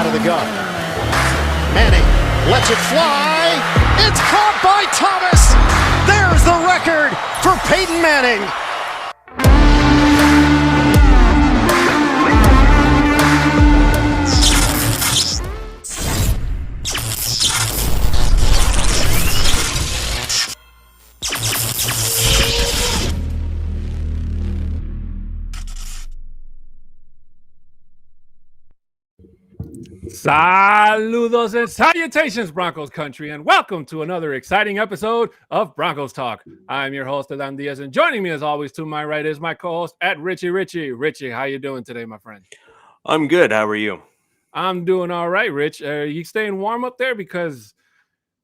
out of the gun. Manning lets it fly. It's caught by Thomas. There's the record for Peyton Manning. Saludos and salutations, Broncos country, and welcome to another exciting episode of Broncos Talk. I'm your host, Adan Diaz, and joining me as always to my right is my co-host at Richie. Richie, how you doing today, my friend? I'm good. How are you? I'm doing all right, Rich. You staying warm up there? Because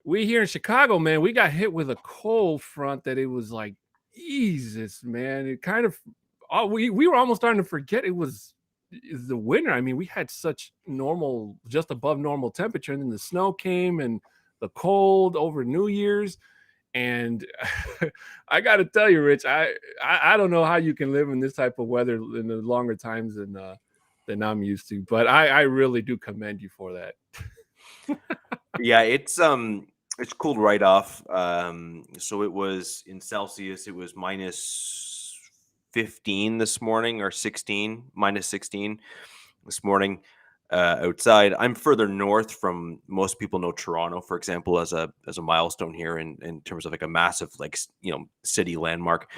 we here in Chicago, man, we got hit with a cold front that it was like, Jesus, man. It kind of, we were almost starting to forget it was the winter. I mean, we had such normal, just above normal temperature, and then the snow came and the cold over New Year's. And I got to tell you, Rich, I don't know how you can live in this type of weather in the longer times than I'm used to, but I really do commend you for that. Yeah, it's cooled right off. So it was in Celsius, it was minus 15 this morning, or minus 16 this morning outside. I'm further north from, most people know Toronto, for example, as a milestone here in terms of like a massive, like, city landmark.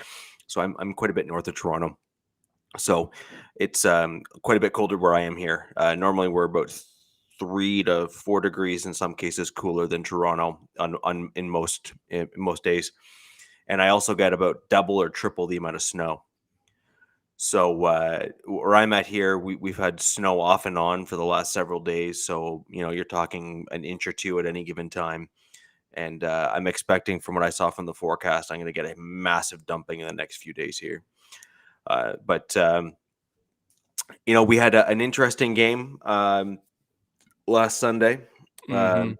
So I'm quite a bit north of Toronto. So it's quite a bit colder where I am here. Normally we're about 3 to 4 degrees, in some cases cooler than Toronto in most days. And I also get about double or triple the amount of snow. So where I'm at here, we've had snow off and on for the last several days. So, you're talking an inch or two at any given time. And I'm expecting, from what I saw from the forecast, I'm going to get a massive dumping in the next few days here. But we had an interesting game last Sunday. Mm-hmm.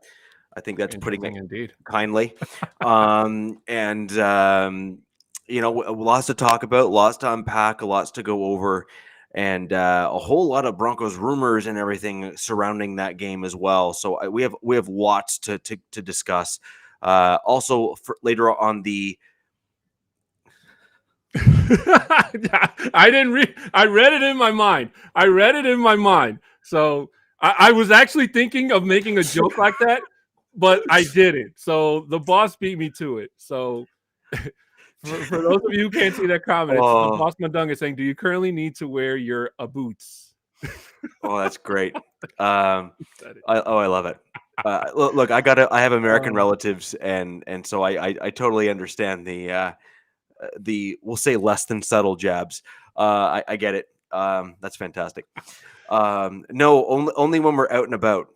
I think that's putting it indeed kindly. Lots to talk about, lots to unpack, lots to go over, and a whole lot of Broncos rumors and everything surrounding that game as well. So we have lots to discuss. Also, for later on the. I didn't read. I read it in my mind. So I was actually thinking of making a joke like that, but I didn't. So the boss beat me to it. So for those of you who can't see that comment, it's the boss Madunga saying, "Do you currently need to wear your boots?" Oh, that's great. I love it. Look, I have American relatives, and so I totally understand the we'll say less than subtle jabs. I get it. That's fantastic. No, only when we're out and about.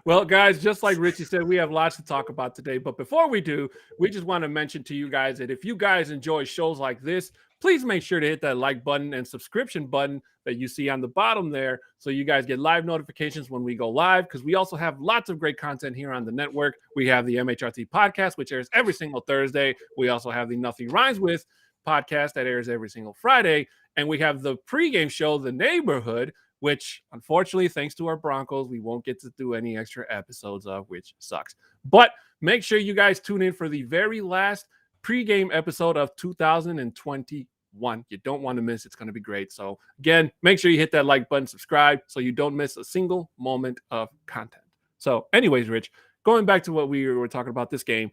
Well, guys, just like Richie said, we have lots to talk about today. But before we do, we just want to mention to you guys that if you guys enjoy shows like this, please make sure to hit that like button and subscription button that you see on the bottom there, so you guys get live notifications when we go live, because we also have lots of great content here on the network. We have the MHRT podcast, which airs every single Thursday. We also have the Nothing Rhymes With podcast that airs every single Friday. And we have the pregame show, The Neighborhood, which unfortunately, thanks to our Broncos, we won't get to do any extra episodes of, which sucks. But make sure you guys tune in for the very last pregame episode of 2021. You don't want to miss. It's going to be great. So again, make sure you hit that like button, subscribe, so you don't miss a single moment of content. So anyways, Rich, going back to what we were talking about this game,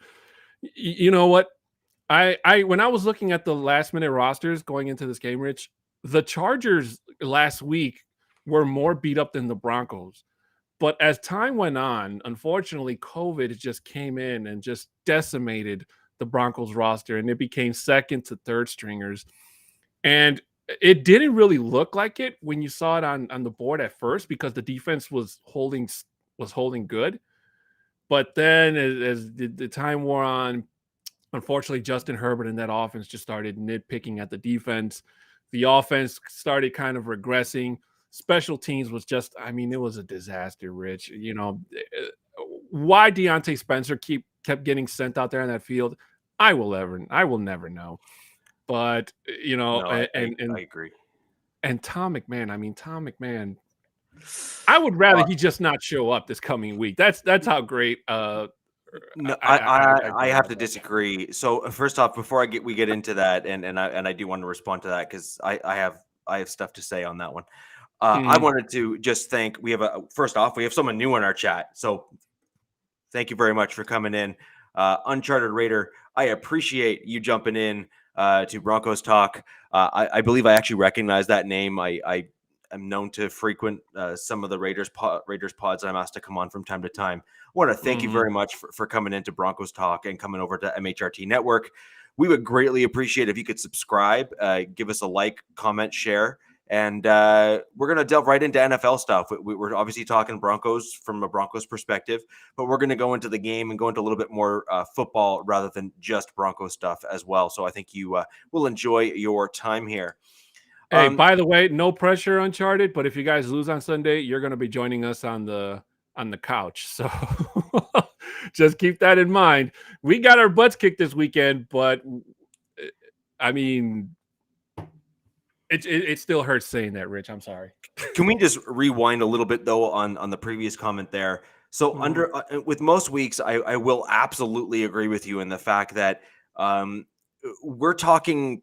you know what? I when I was looking at the last minute rosters going into this game, Rich, the Chargers last week were more beat up than the Broncos. But as time went on, unfortunately, COVID just came in and just decimated the Broncos roster, and it became second to third stringers. And it didn't really look like it when you saw it on the board at first, because the defense was holding good. But then as the time wore on, unfortunately, Justin Herbert and that offense just started nitpicking at the defense. The offense started kind of regressing. Special teams was just, it was a disaster, Rich. Why Deontay Spencer kept getting sent out there on that field, I will never know. But, I agree. And Tom McMahon, I would rather he just not show up this coming week. That's how great. No, I I have to disagree. So first off, before we get into that, and I do want to respond to that because I have stuff to say on that one. I wanted to just thank. First off, we have someone new in our chat, so thank you very much for coming in, Uncharted Raider. I appreciate you jumping in to Broncos Talk. I believe I actually recognize that name. I am known to frequent some of the Raiders pods. I'm asked to come on from time to time. I want to thank you very much for coming into Broncos Talk and coming over to MHRT Network. We would greatly appreciate if you could subscribe, give us a like, comment, share. And we're going to delve right into NFL stuff. We're obviously talking Broncos from a Broncos perspective, but we're going to go into the game and go into a little bit more football rather than just Broncos stuff as well. So I think you will enjoy your time here. Hey, by the way, no pressure, Uncharted, but if you guys lose on Sunday, you're going to be joining us on the couch. So just keep that in mind. We got our butts kicked this weekend, but I mean, it still hurts saying that, Rich. I'm sorry. Can we just rewind a little bit though on the previous comment there? So with most weeks, I will absolutely agree with you in the fact that we're talking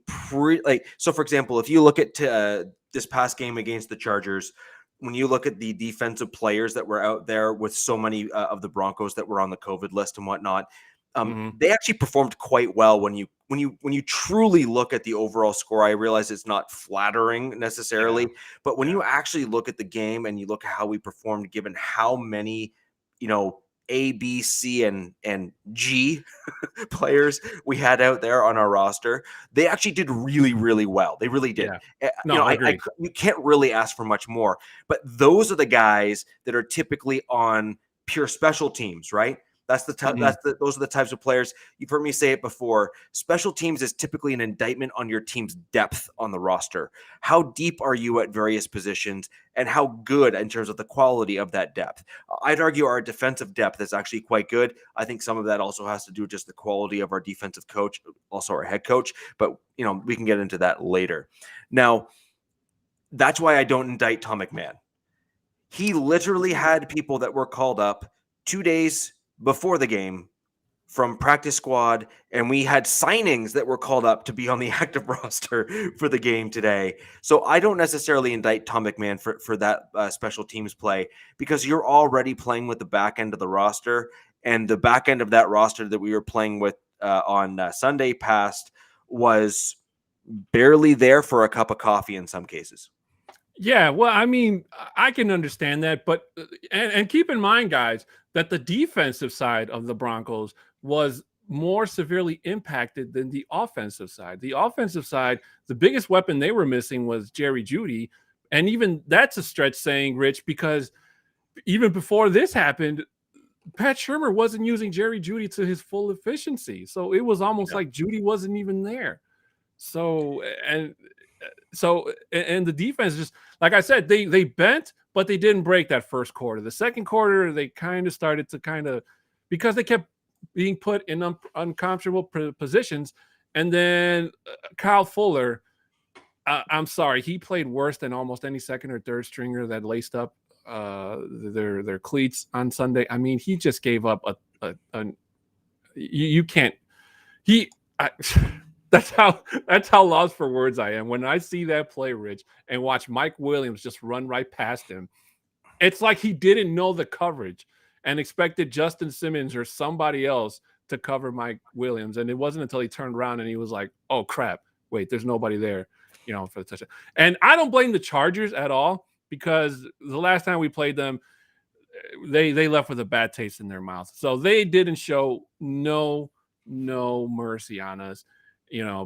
so for example, if you look at this past game against the Chargers, when you look at the defensive players that were out there with so many of the Broncos that were on the COVID list and whatnot, they actually performed quite well when you truly look at the overall score. I realize it's not flattering necessarily, but when you actually look at the game and you look at how we performed, given how many, A, B, C, and G players we had out there on our roster, they actually did really, really well. They really did. Yeah. No, you can't really ask for much more. But those are the guys that are typically on pure special teams, right? That's those are the types of players. You've heard me say it before. Special teams is typically an indictment on your team's depth on the roster. How deep are you at various positions, and how good in terms of the quality of that depth? I'd argue our defensive depth is actually quite good. I think some of that also has to do with just the quality of our defensive coach, also our head coach. But we can get into that later. Now, that's why I don't indict Tom McMahon. He literally had people that were called up 2 days before the game from practice squad, and we had signings that were called up to be on the active roster for the game today. So I don't necessarily indict Tom McMahon for that special teams play, because you're already playing with the back end of the roster, and the back end of that roster that we were playing with on Sunday past was barely there for a cup of coffee in some cases. Yeah, well, I mean, I can understand that, but and keep in mind, guys, that the defensive side of the Broncos was more severely impacted than the offensive side. The offensive side, the biggest weapon they were missing was Jerry Jeudy, and even that's a stretch saying, Rich, because even before this happened, Pat Sherman wasn't using Jerry Jeudy to his full efficiency, so it was almost like Jeudy wasn't even there. So and the defense, just like I said, they bent, but they didn't break that first quarter. The second quarter, they kind of started to because they kept being put in uncomfortable positions. And then Kyle Fuller, I'm sorry, he played worse than almost any second or third stringer that laced up their cleats on Sunday. I mean, he just gave up you can't. That's how lost for words I am when I see that play, Rich, and watch Mike Williams just run right past him. It's like he didn't know the coverage and expected Justin Simmons or somebody else to cover Mike Williams. And it wasn't until he turned around and he was like, oh, crap, wait, there's nobody there, for the touchdown. And I don't blame the Chargers at all, because the last time we played them, they left with a bad taste in their mouth. So they didn't show no mercy on us,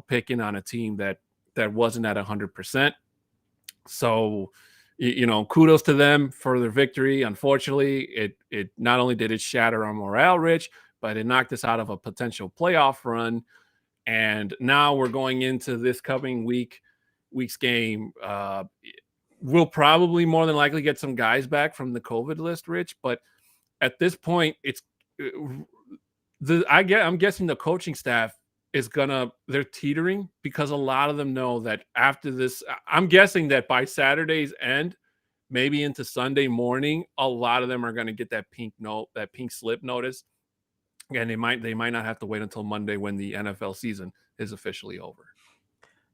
picking on a team that wasn't at 100%. So, kudos to them for their victory. Unfortunately, it not only did it shatter our morale, Rich, but it knocked us out of a potential playoff run. And now we're going into this coming week's game. We'll probably more than likely get some guys back from the COVID list, Rich. But at this point, I'm guessing the coaching staff they're teetering, because a lot of them know that after this, I'm guessing that by Saturday's end, maybe into Sunday morning, a lot of them are going to get that pink slip notice. And they might not have to wait until Monday when the NFL season is officially over.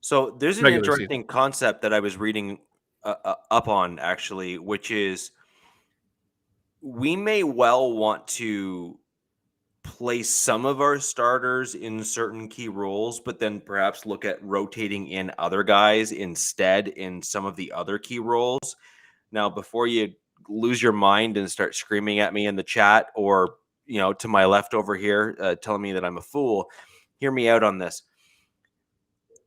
So there's an Regular interesting season. concept that I was reading up on, actually, which is we may well want to place some of our starters in certain key roles, but then perhaps look at rotating in other guys instead in some of the other key roles. Now, before you lose your mind and start screaming at me in the chat, or to my left over here, telling me that I'm a fool, hear me out on this.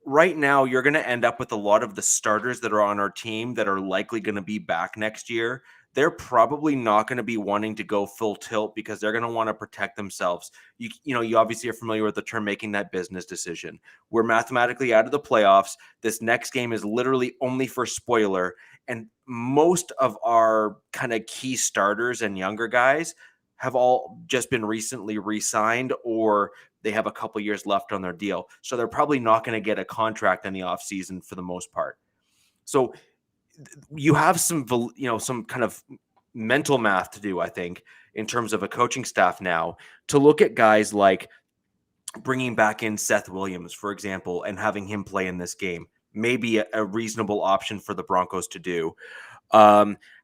Right now, you're going to end up with a lot of the starters that are on our team that are likely going to be back next year. They're probably not going to be wanting to go full tilt because they're going to want to protect themselves. You obviously are familiar with the term making that business decision. We're mathematically out of the playoffs. This next game is literally only for spoiler. And most of our kind of key starters and younger guys have all just been recently re-signed, or they have a couple years left on their deal. So they're probably not going to get a contract in the offseason for the most part. So you have some kind of mental math to do, I think, in terms of a coaching staff now, to look at guys like bringing back in Seth Williams, for example, and having him play in this game. Maybe a reasonable option for the Broncos to do.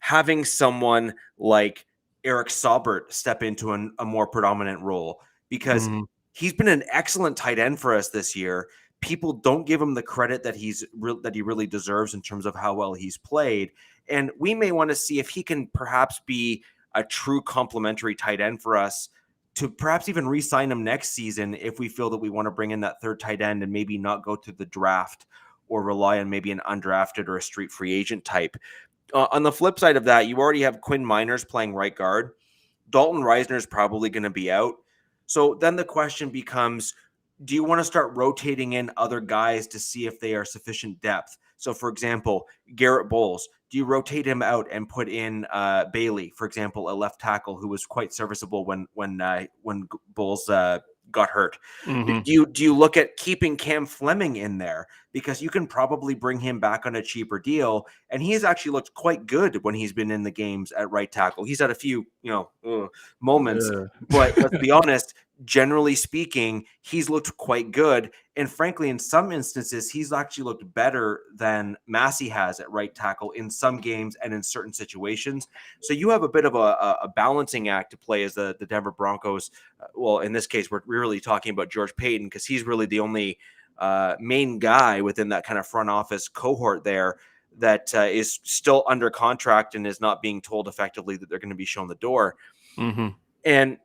Having someone like Eric Saubert step into a more predominant role, because he's been an excellent tight end for us this year. People don't give him the credit that he really deserves in terms of how well he's played. And we may want to see if he can perhaps be a true complementary tight end for us, to perhaps even re-sign him next season if we feel that we want to bring in that third tight end and maybe not go through the draft or rely on maybe an undrafted or a street free agent type. On the flip side of that, you already have Quinn Miners playing right guard. Dalton Reisner is probably going to be out. So then the question becomes, do you want to start rotating in other guys to see if they are sufficient depth? So, for example, Garrett Bowles, do you rotate him out and put in Bailey, for example, a left tackle who was quite serviceable when Bowles got hurt? Do you look at keeping Cam Fleming in there, because you can probably bring him back on a cheaper deal, and he has actually looked quite good when he's been in the games at right tackle. He's had a few moments, but let's be honest, generally speaking, he's looked quite good. And frankly, in some instances, he's actually looked better than Massey has at right tackle in some games and in certain situations. So you have a bit of a balancing act to play as the Denver Broncos. Well, in this case, we're really talking about George Payton, because he's really the only main guy within that kind of front office cohort there that is still under contract and is not being told effectively that they're going to be shown the door. And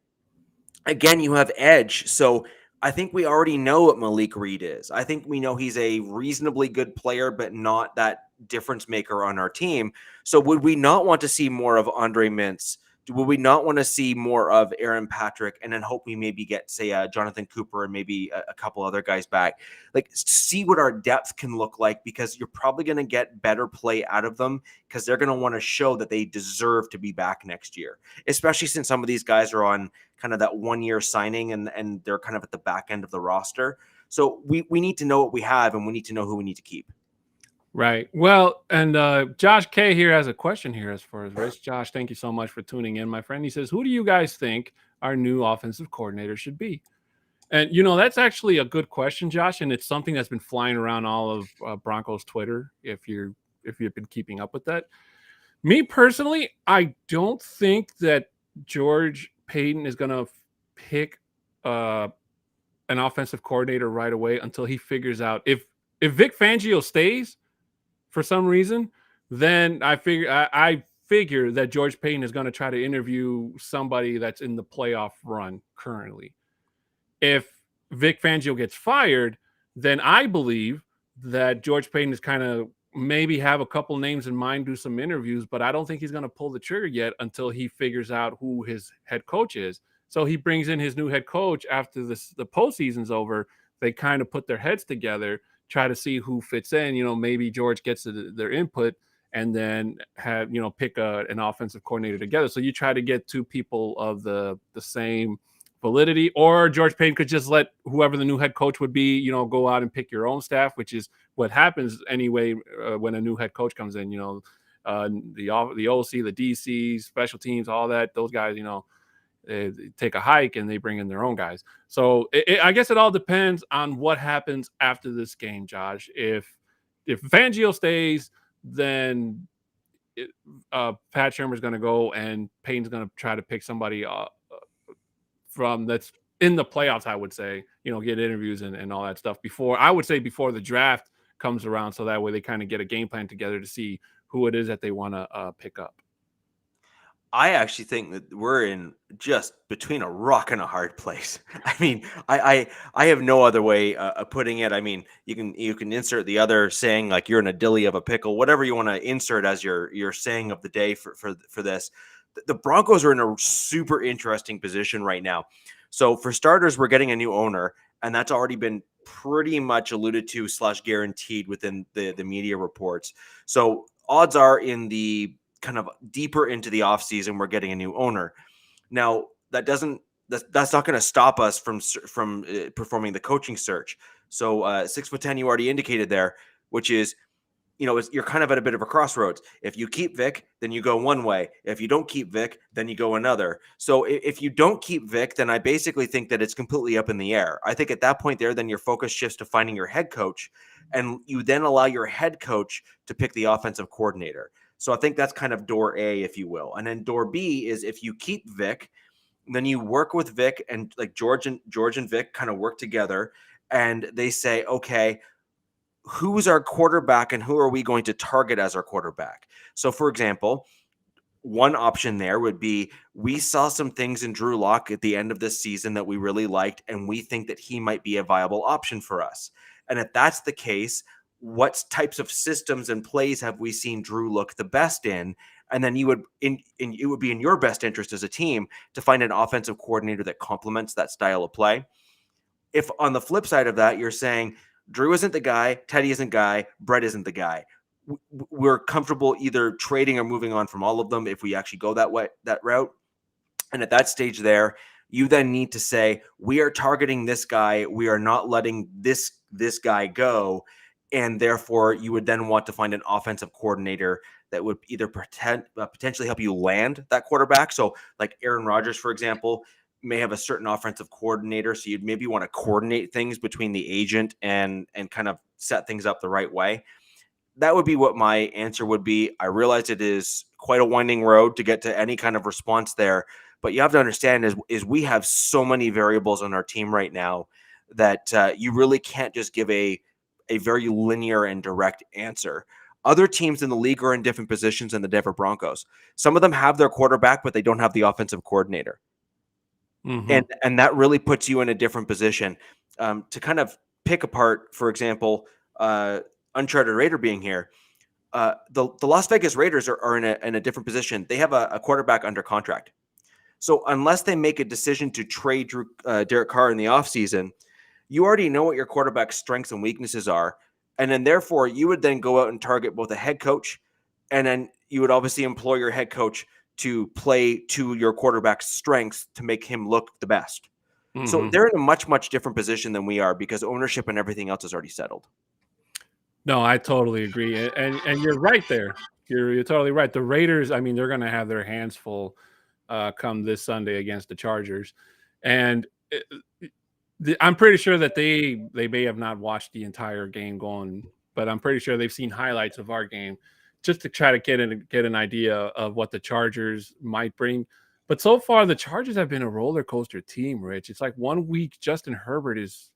again, you have edge. So I think we already know what Malik Reed is. I think we know he's a reasonably good player, but not that difference maker on our team. So would we not want to see more of Andre Mintz? Would we not want to see more of Aaron Patrick, and then hope we maybe get, say, Jonathan Cooper and maybe a couple other guys back? Like, see what our depth can look like, because you're probably going to get better play out of them, because they're going to want to show that they deserve to be back next year, especially since some of these guys are on kind of that 1-year signing and they're kind of at the back end of the roster. So we need to know what we have, and we need to know who we need to keep. Right. Well, and Josh K here has a question here as far as Rich. Josh, thank you so much for tuning in, my friend. He says, who do you guys think our new offensive coordinator should be? And, that's actually a good question, Josh. And it's something that's been flying around all of Broncos Twitter, if you've been keeping up with that. Me personally, I don't think that George Payton is going to pick an offensive coordinator right away until he figures out if Vic Fangio stays for some reason, then I figure that George Payton is going to try to interview somebody that's in the playoff run currently. If Vic Fangio gets fired, then I believe that George Payton is kind of maybe have a couple names in mind, do some interviews, but I don't think he's going to pull the trigger yet until he figures out who his head coach is. So he brings in his new head coach after the postseason's over. They kind of put their heads together, try to see who fits in. Maybe George gets their input, and then have pick an offensive coordinator together. So you try to get two people of the same validity, or George Payton could just let whoever the new head coach would be, go out and pick your own staff, which is what happens anyway when a new head coach comes in. the OC, the DC, special teams, all that. Those guys, they take a hike and they bring in their own guys. So I guess it all depends on what happens after this game, Josh. If Fangio stays, then Pat Shermer's going to go and Payton's going to try to pick somebody from that's in the playoffs, I would say, get interviews and all that stuff before the draft comes around. So that way they kind of get a game plan together to see who it is that they want to pick up. I actually think that we're in just between a rock and a hard place. I mean, I have no other way of putting it. I mean, you can insert the other saying, like you're in a dilly of a pickle, whatever you want to insert as your saying of the day for this. The Broncos are in a super interesting position right now. So for starters, we're getting a new owner, and that's already been pretty much alluded to / guaranteed within the media reports. So odds are in the kind of deeper into the offseason, we're getting a new owner. Now, that's not going to stop us from performing the coaching search. So 6'10", you already indicated there, which is, you're kind of at a bit of a crossroads. If you keep Vic, then you go one way. If you don't keep Vic, then you go another. So if you don't keep Vic, then I basically think that it's completely up in the air. I think at that point there, then your focus shifts to finding your head coach, and you then allow your head coach to pick the offensive coordinator. So I think that's kind of door A, if you will. And then door B is if you keep Vic, then you work with Vic, and like George and Vic kind of work together, and they say, okay, who's our quarterback and who are we going to target as our quarterback? So, for example, one option there would be we saw some things in Drew Lock at the end of this season that we really liked, and we think that he might be a viable option for us. And if that's the case, what types of systems and plays have we seen Drew look the best in? And then it would be in your best interest as a team to find an offensive coordinator that complements that style of play. If on the flip side of that, you're saying Drew isn't the guy, Teddy isn't the guy, Brett isn't the guy, we're comfortable either trading or moving on from all of them if we actually go that route. And at that stage there, you then need to say, we are targeting this guy. We are not letting this guy go. And therefore, you would then want to find an offensive coordinator that would either potentially help you land that quarterback. So like Aaron Rodgers, for example, may have a certain offensive coordinator. So you'd maybe want to coordinate things between the agent and kind of set things up the right way. That would be what my answer would be. I realize it is quite a winding road to get to any kind of response there, but you have to understand is we have so many variables on our team right now that you really can't just give a very linear and direct answer. Other teams in the league are in different positions than the Denver Broncos. Some of them have their quarterback, but they don't have the offensive coordinator. Mm-hmm. And that really puts you in a different position to kind of pick apart, for example, Uncharted Raider being here. The Las Vegas Raiders are in a different position. They have a quarterback under contract. So unless they make a decision to trade Derek Carr in the offseason, you already know what your quarterback's strengths and weaknesses are. And then therefore you would then go out and target both a head coach, and then you would obviously employ your head coach to play to your quarterback's strengths to make him look the best. Mm-hmm. So they're in a much, much different position than we are because ownership and everything else is already settled. No, I totally agree. And you're right there. You're totally right. The Raiders, I mean, they're going to have their hands full come this Sunday against the Chargers. And I'm pretty sure that they may have not watched the entire game going, but I'm pretty sure they've seen highlights of our game just to try to get an idea of what the Chargers might bring. But so far, the Chargers have been a roller coaster team, Rich. It's like 1 week Justin Herbert is,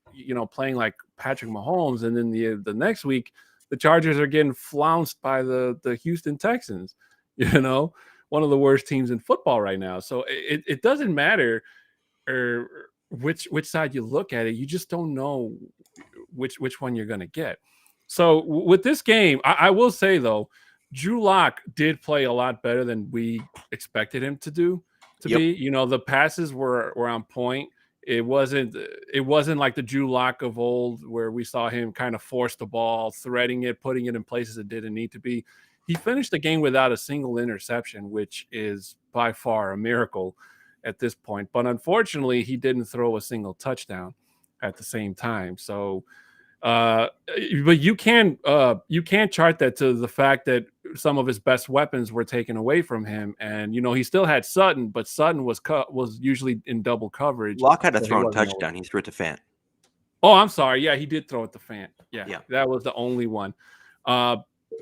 playing like Patrick Mahomes, and then the next week the Chargers are getting flounced by the Houston Texans. One of the worst teams in football right now. So it doesn't matter which side you look at it. You just don't know which one you're going to get. So with this game, I will say though, Drew Lock did play a lot better than we expected him to be. The passes were on point. It wasn't like the Drew Lock of old where we saw him kind of force the ball, threading it, putting it in places it didn't need to be. He finished the game without a single interception, which is by far a miracle at this point. But unfortunately, he didn't throw a single touchdown at the same time. So But you can chart that to the fact that some of his best weapons were taken away from him, and he still had Sutton, but Sutton was usually in double coverage. Locke had a so thrown touchdown. He threw it to Fant. Oh, I'm sorry. Yeah, he did throw it to Fant. Yeah, Yeah. that was the only one.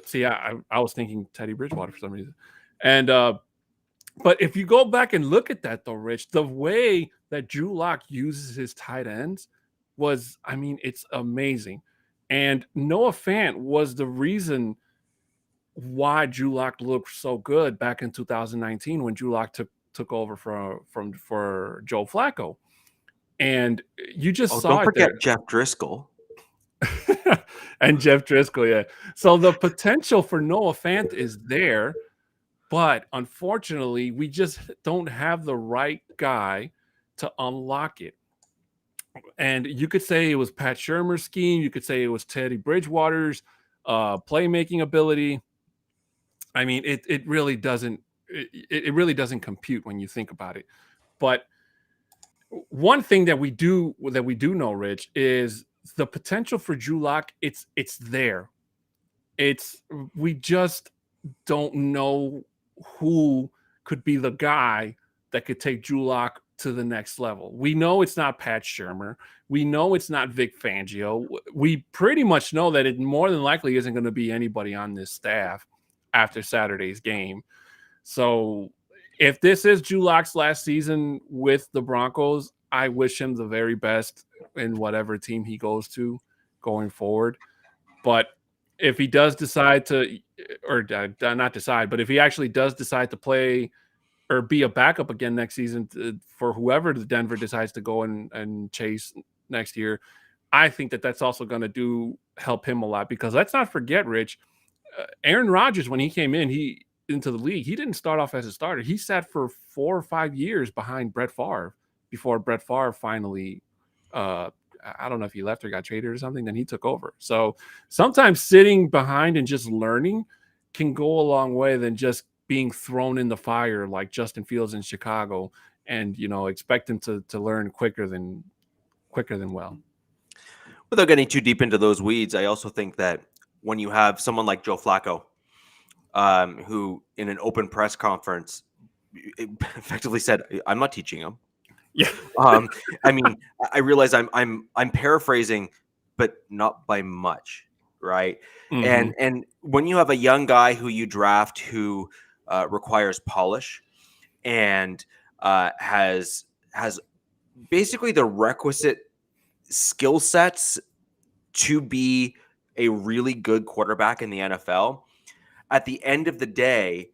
See, I was thinking Teddy Bridgewater for some reason, and but if you go back and look at that though, Rich, the way that Drew Lock uses his tight ends was, I mean, it's amazing. And Noah Fant was the reason why Drew Lock looked so good back in 2019 when Drew Lock took over for Joe Flacco. And you just saw don't forget there. Jeff Driscoll. And Jeff Driscoll, yeah. So the potential for Noah Fant is there, but unfortunately, we just don't have the right guy to unlock it. And you could say it was Pat Shermer's scheme. You could say it was Teddy Bridgewater's playmaking ability. I mean, it really doesn't compute when you think about it. But one thing that we do know, Rich, is the potential for Drew Lock. It's there. We just don't know who could be the guy that could take Drew Lock to the next level. We know it's not Pat Shermer. We know it's not Vic Fangio. We pretty much know that it more than likely isn't going to be anybody on this staff after Saturday's game. So if this is Drew Lock's last season with the Broncos, I wish him the very best in whatever team he goes to going forward. But if he does decide to, or not decide, but if he actually does decide to play or be a backup again next season for whoever the Denver decides to go and chase next year, I think that's also going to help him a lot, because let's not forget, Rich, Aaron Rodgers, when he came into the league, he didn't start off as a starter. He sat for 4 or 5 years behind Brett Favre before Brett Favre finally, I don't know if he left or got traded or something, then he took over. So sometimes sitting behind and just learning can go a long way than just being thrown in the fire like Justin Fields in Chicago and, expect him to learn quicker than well. Without getting too deep into those weeds, I also think that when you have someone like Joe Flacco, who in an open press conference effectively said, "I'm not teaching him." Yeah. I mean, I realize I'm paraphrasing, but not by much, right? Mm-hmm. And when you have a young guy who you draft who requires polish and has basically the requisite skill sets to be a really good quarterback in the NFL, at the end of the day,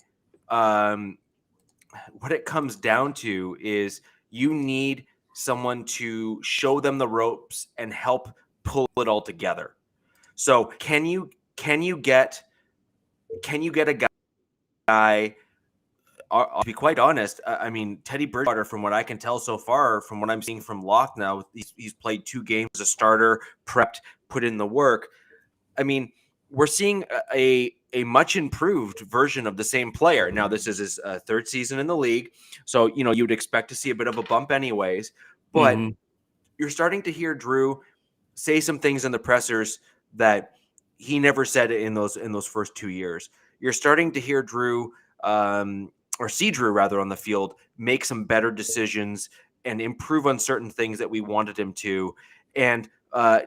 what it comes down to is you need someone to show them the ropes and help pull it all together. So can you get a guy? I'll be quite honest. I mean, Teddy Bridgewater, from what I can tell so far, from what I'm seeing from Locke now, he's played 2 games as a starter, prepped, put in the work. I mean, we're seeing a much improved version of the same player. Now, this is his 3rd season in the league, so you'd expect to see a bit of a bump anyways. But you're starting to hear Drew say some things in the pressers that he never said in those first 2 years. You're starting to hear Drew, or see Drew rather, on the field make some better decisions and improve on certain things that we wanted him to. And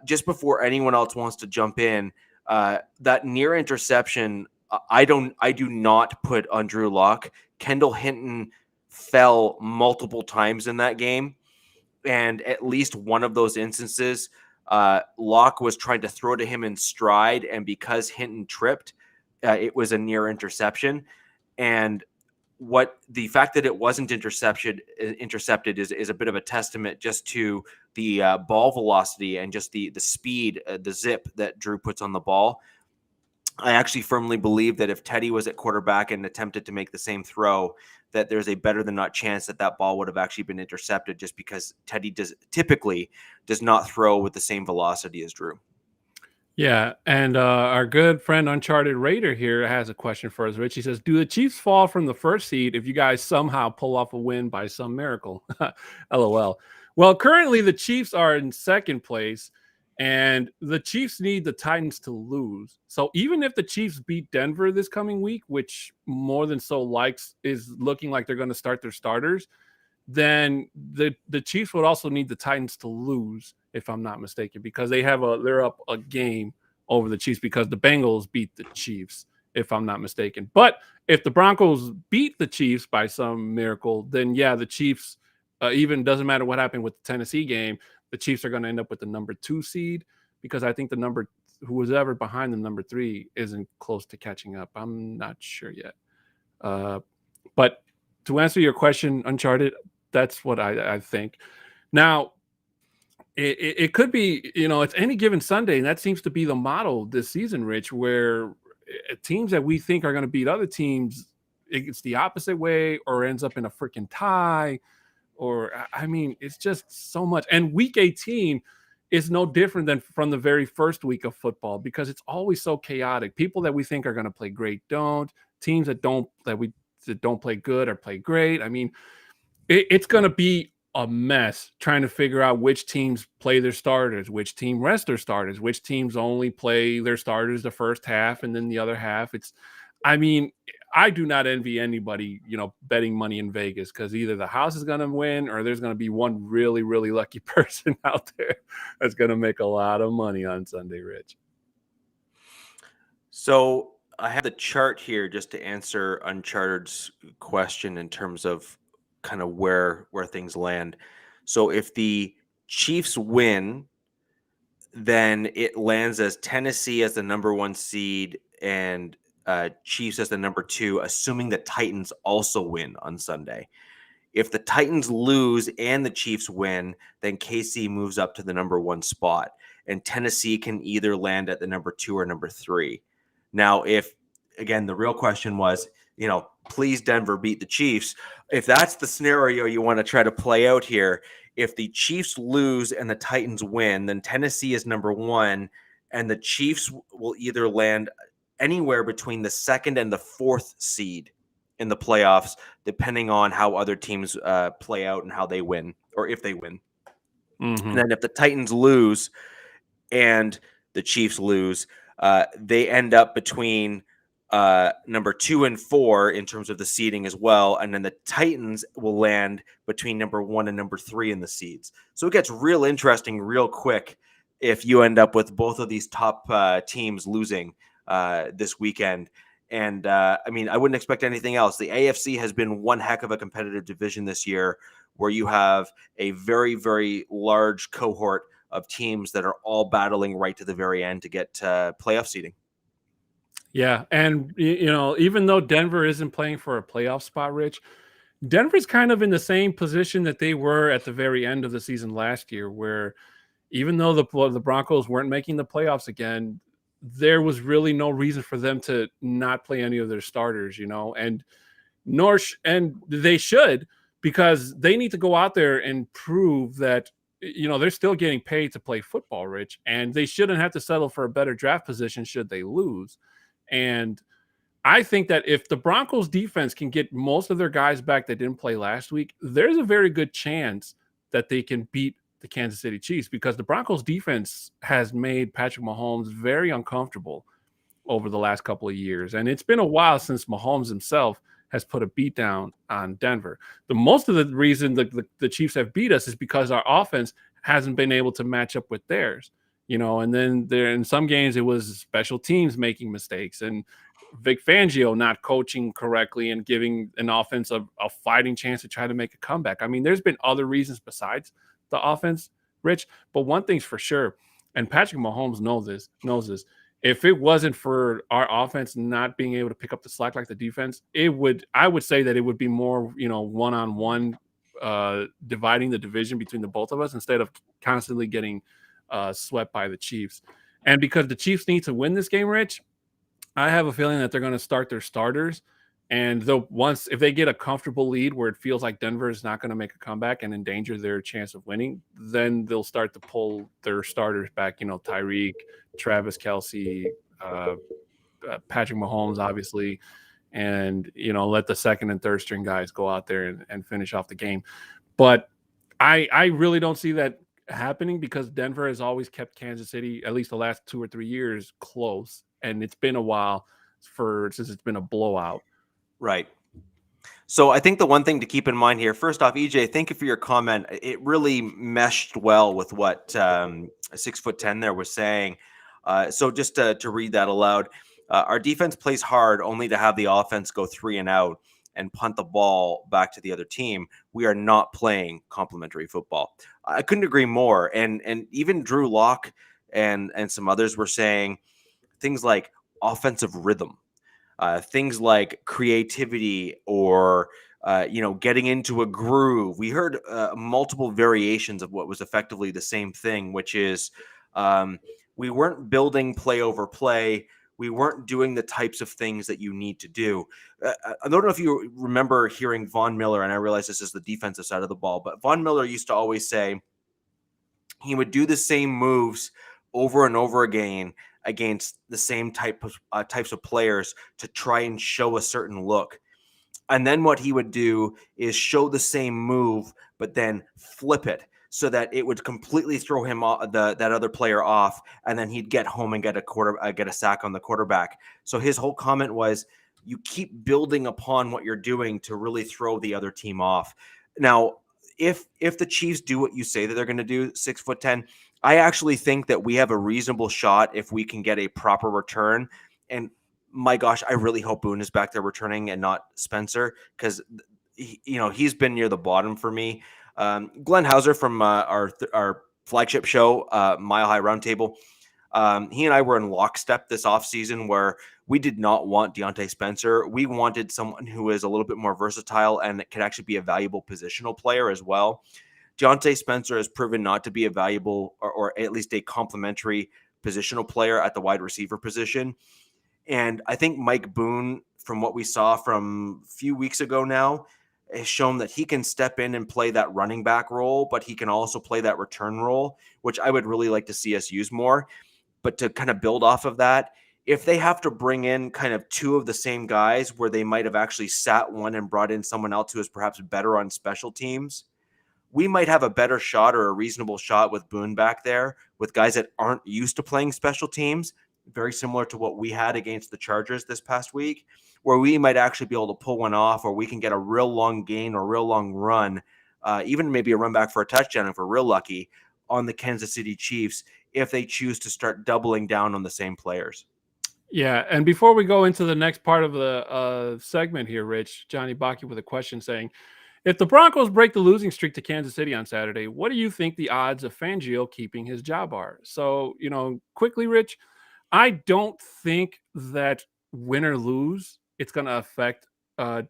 just before anyone else wants to jump in, that near interception, I do not put on Drew Lock. Kendall Hinton fell multiple times in that game, and at least one of those instances, Lock was trying to throw to him in stride, and because Hinton tripped, it was a near interception. And the fact that it wasn't intercepted is a bit of a testament just to the ball velocity and just the speed, the zip that Drew puts on the ball. I actually firmly believe that if Teddy was at quarterback and attempted to make the same throw, that there's a better than not chance that ball would have actually been intercepted, just because Teddy typically does not throw with the same velocity as Drew. Yeah, and our good friend Uncharted Raider here has a question for us, Rich. He says, do the Chiefs fall from the 1st seed if you guys somehow pull off a win by some miracle? LOL. Well, currently the Chiefs are in 2nd place, And the Chiefs need the Titans to lose. So even if the Chiefs beat Denver this coming week, which more than so is looking like they're going to start their starters, then the Chiefs would also need the Titans to lose, if I'm not mistaken, because they're up a game over the Chiefs because the Bengals beat the Chiefs, if I'm not mistaken. But if the Broncos beat the Chiefs by some miracle, then yeah, the Chiefs, even doesn't matter what happened with the Tennessee game, the Chiefs are going to end up with the number 2 seed because I think who was ever behind the number 3 isn't close to catching up. I'm not sure yet. But to answer your question, Uncharted, that's what I think. Now, it could be, it's any given Sunday, and that seems to be the model this season, Rich, where teams that we think are going to beat other teams, it's the opposite way or ends up in a freaking tie. Or, I mean, it's just so much. And week 18 is no different than from the very first week of football because it's always so chaotic. People that we think are going to play great don't. Teams that don't play good or play great. I mean, it's going to be a mess trying to figure out which teams play their starters, which team rest their starters, which teams only play their starters the first half and then the other half. I do not envy anybody, betting money in Vegas because either the house is going to win or there's going to be one really, really lucky person out there that's going to make a lot of money on Sunday, Rich. So I have the chart here just to answer Uncharted's question in terms of kind of where things land. So if the Chiefs win, then it lands as Tennessee as the number 1 seed and Chiefs as the number 2, assuming the Titans also win on Sunday. If the Titans lose and the Chiefs win, then KC moves up to the number 1 spot, and Tennessee can either land at the number 2 or number 3. Now, if, again, the real question was, please Denver beat the Chiefs. If that's the scenario you want to try to play out here, if the Chiefs lose and the Titans win, then Tennessee is number 1, and the Chiefs will either land anywhere between the 2nd and the 4th seed in the playoffs, depending on how other teams play out and how they win, or if they win. Mm-hmm. And then if the Titans lose and the Chiefs lose, they end up between number 2 and 4 in terms of the seeding as well. And then the Titans will land between number 1 and number 3 in the seeds. So it gets real interesting real quick if you end up with both of these top teams losing this weekend. And I wouldn't expect anything else. The AFC has been one heck of a competitive division this year where you have a very, very large cohort of teams that are all battling right to the very end to get playoff seeding. Yeah. And, even though Denver isn't playing for a playoff spot, Rich, Denver's kind of in the same position that they were at the very end of the season last year, where even though the Broncos weren't making the playoffs again, there was really no reason for them to not play any of their starters, and they should, because they need to go out there and prove that, they're still getting paid to play football, Rich, and they shouldn't have to settle for a better draft position should they lose. And I think that if the Broncos defense can get most of their guys back that didn't play last week, there's a very good chance that they can beat the Kansas City Chiefs, because the Broncos defense has made Patrick Mahomes very uncomfortable over the last couple of years. And it's been a while since Mahomes himself has put a beat down on Denver. Most of the reason the Chiefs have beat us is because our offense hasn't been able to match up with theirs, and then there in some games it was special teams making mistakes and Vic Fangio not coaching correctly and giving an offense a fighting chance to try to make a comeback. There's been other reasons besides the offense, Rich, but one thing's for sure, and Patrick Mahomes knows this. If it wasn't for our offense not being able to pick up the slack like the defense, I would say that it would be more, one-on-one, dividing the division between the both of us instead of constantly getting swept by the Chiefs. And because the Chiefs need to win this game, Rich, I have a feeling that they're going to start their starters. And if they get a comfortable lead where it feels like Denver is not going to make a comeback and endanger their chance of winning, then they'll start to pull their starters back. Tyreek, Travis Kelce, Patrick Mahomes, obviously, and let the second and third string guys go out there and finish off the game. But I really don't see that happening because Denver has always kept Kansas City, at least the last 2 or 3 years, close, and it's been a while since it's been a blowout. Right. So I think the one thing to keep in mind here, first off, EJ, thank you for your comment. It really meshed well with what 6'10" there was saying. So just to read that aloud, our defense plays hard only to have the offense go 3 and out and punt the ball back to the other team. We are not playing complementary football. I couldn't agree more. And even Drew Lock and some others were saying things like offensive rhythm. Things like creativity or, getting into a groove. We heard multiple variations of what was effectively the same thing, which is we weren't building play over play. We weren't doing the types of things that you need to do. I don't know if you remember hearing Von Miller, and I realize this is the defensive side of the ball, but Von Miller used to always say he would do the same moves over and over again against the same types of players to try and show a certain look. And then what he would do is show the same move, but then flip it so that it would completely throw him off, that other player off, and then he'd get home and get a sack on the quarterback. So his whole comment was, you keep building upon what you're doing to really throw the other team off. Now, if the Chiefs do what you say that they're going to do, 6'10", I actually think that we have a reasonable shot if we can get a proper return. And my gosh, I really hope Boone is back there returning and not Spencer, because he's been near the bottom for me. Glenn Hauser from our flagship show, Mile High Roundtable, he and I were in lockstep this offseason where we did not want Deontay Spencer. We wanted someone who is a little bit more versatile and could actually be a valuable positional player as well. Deontay Spencer has proven not to be a valuable or at least a complementary positional player at the wide receiver position. And I think Mike Boone, from what we saw from a few weeks ago now, has shown that he can step in and play that running back role, but he can also play that return role, which I would really like to see us use more. But to kind of build off of that, if they have to bring in kind of two of the same guys where they might have actually sat one and brought in someone else who is perhaps better on special teams, we might have a better shot or a reasonable shot with Boone back there with guys that aren't used to playing special teams, very similar to what we had against the Chargers this past week, where we might actually be able to pull one off, or we can get a real long gain or real long run, even maybe a run back for a touchdown if we're real lucky, on the Kansas City Chiefs if they choose to start doubling down on the same players. Yeah, and before we go into the next part of the segment here, Rich, Johnny Baki with a question saying, if the Broncos break the losing streak to Kansas City on Saturday, what do you think the odds of Fangio keeping his job are? So, quickly, Rich, I don't think that win or lose, it's going to affect the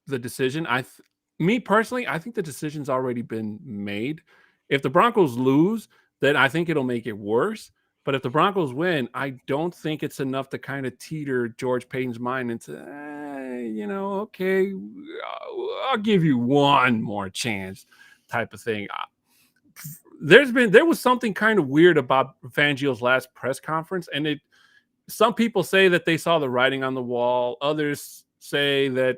decision. Me personally, I think the decision's already been made. If the Broncos lose, then I think it'll make it worse. But if the Broncos win, I don't think it's enough to kind of teeter George Payton's mind into, okay, I'll give you one more chance type of thing. There was something kind of weird about Fangio's last press conference, and some people say that they saw the writing on the wall. Others say that,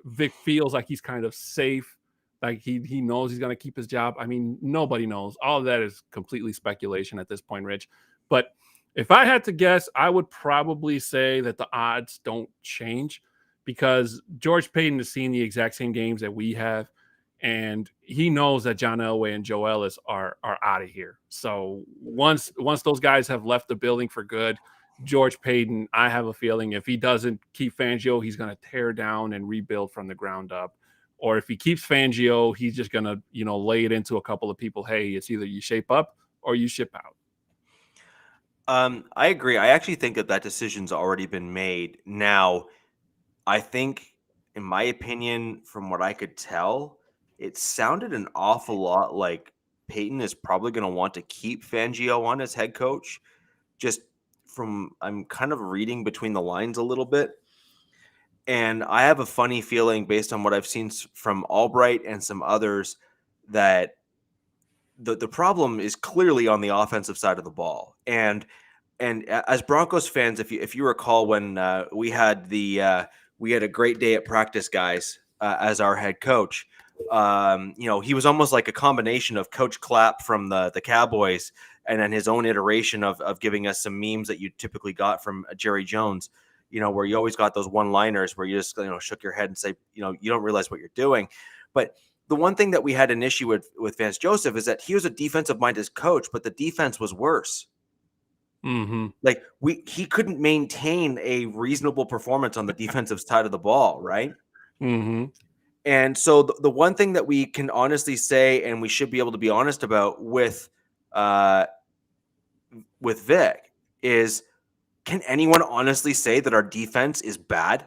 Vic feels like he's kind of safe. Like he knows he's going to keep his job. I mean, nobody knows. All of that is completely speculation at this point, Rich. But if I had to guess, I would probably say that the odds don't change because George Payton has seen the exact same games that we have. And he knows that John Elway and Joe Ellis are out of here. So once those guys have left the building for good, George Payton, I have a feeling if he doesn't keep Fangio, he's going to tear down and rebuild from the ground up. Or if he keeps Fangio, he's just going to, lay it into a couple of people. Hey, it's either you shape up or you ship out. I agree. I actually think that decision's already been made. Now, I think, in my opinion, from what I could tell, it sounded an awful lot like Payton is probably going to want to keep Fangio on as head coach. Just I'm kind of reading between the lines a little bit. And I have a funny feeling based on what I've seen from Albright and some others that the problem is clearly on the offensive side of the ball. And as Broncos fans, if you recall when we had a great day at practice, guys, as our head coach, He was almost like a combination of Coach Clapp from the Cowboys and then his own iteration of giving us some memes that you typically got from Jerry Jones, where you always got those one-liners where you just, shook your head and say, you don't realize what you're doing. But the one thing that we had an issue with Vance Joseph is that he was a defensive-minded coach, but the defense was worse. Mm-hmm. Like he couldn't maintain a reasonable performance on the defensive side of the ball, right? Mm-hmm. And so the one thing that we can honestly say, and we should be able to be honest about with Vic, is, can anyone honestly say that our defense is bad?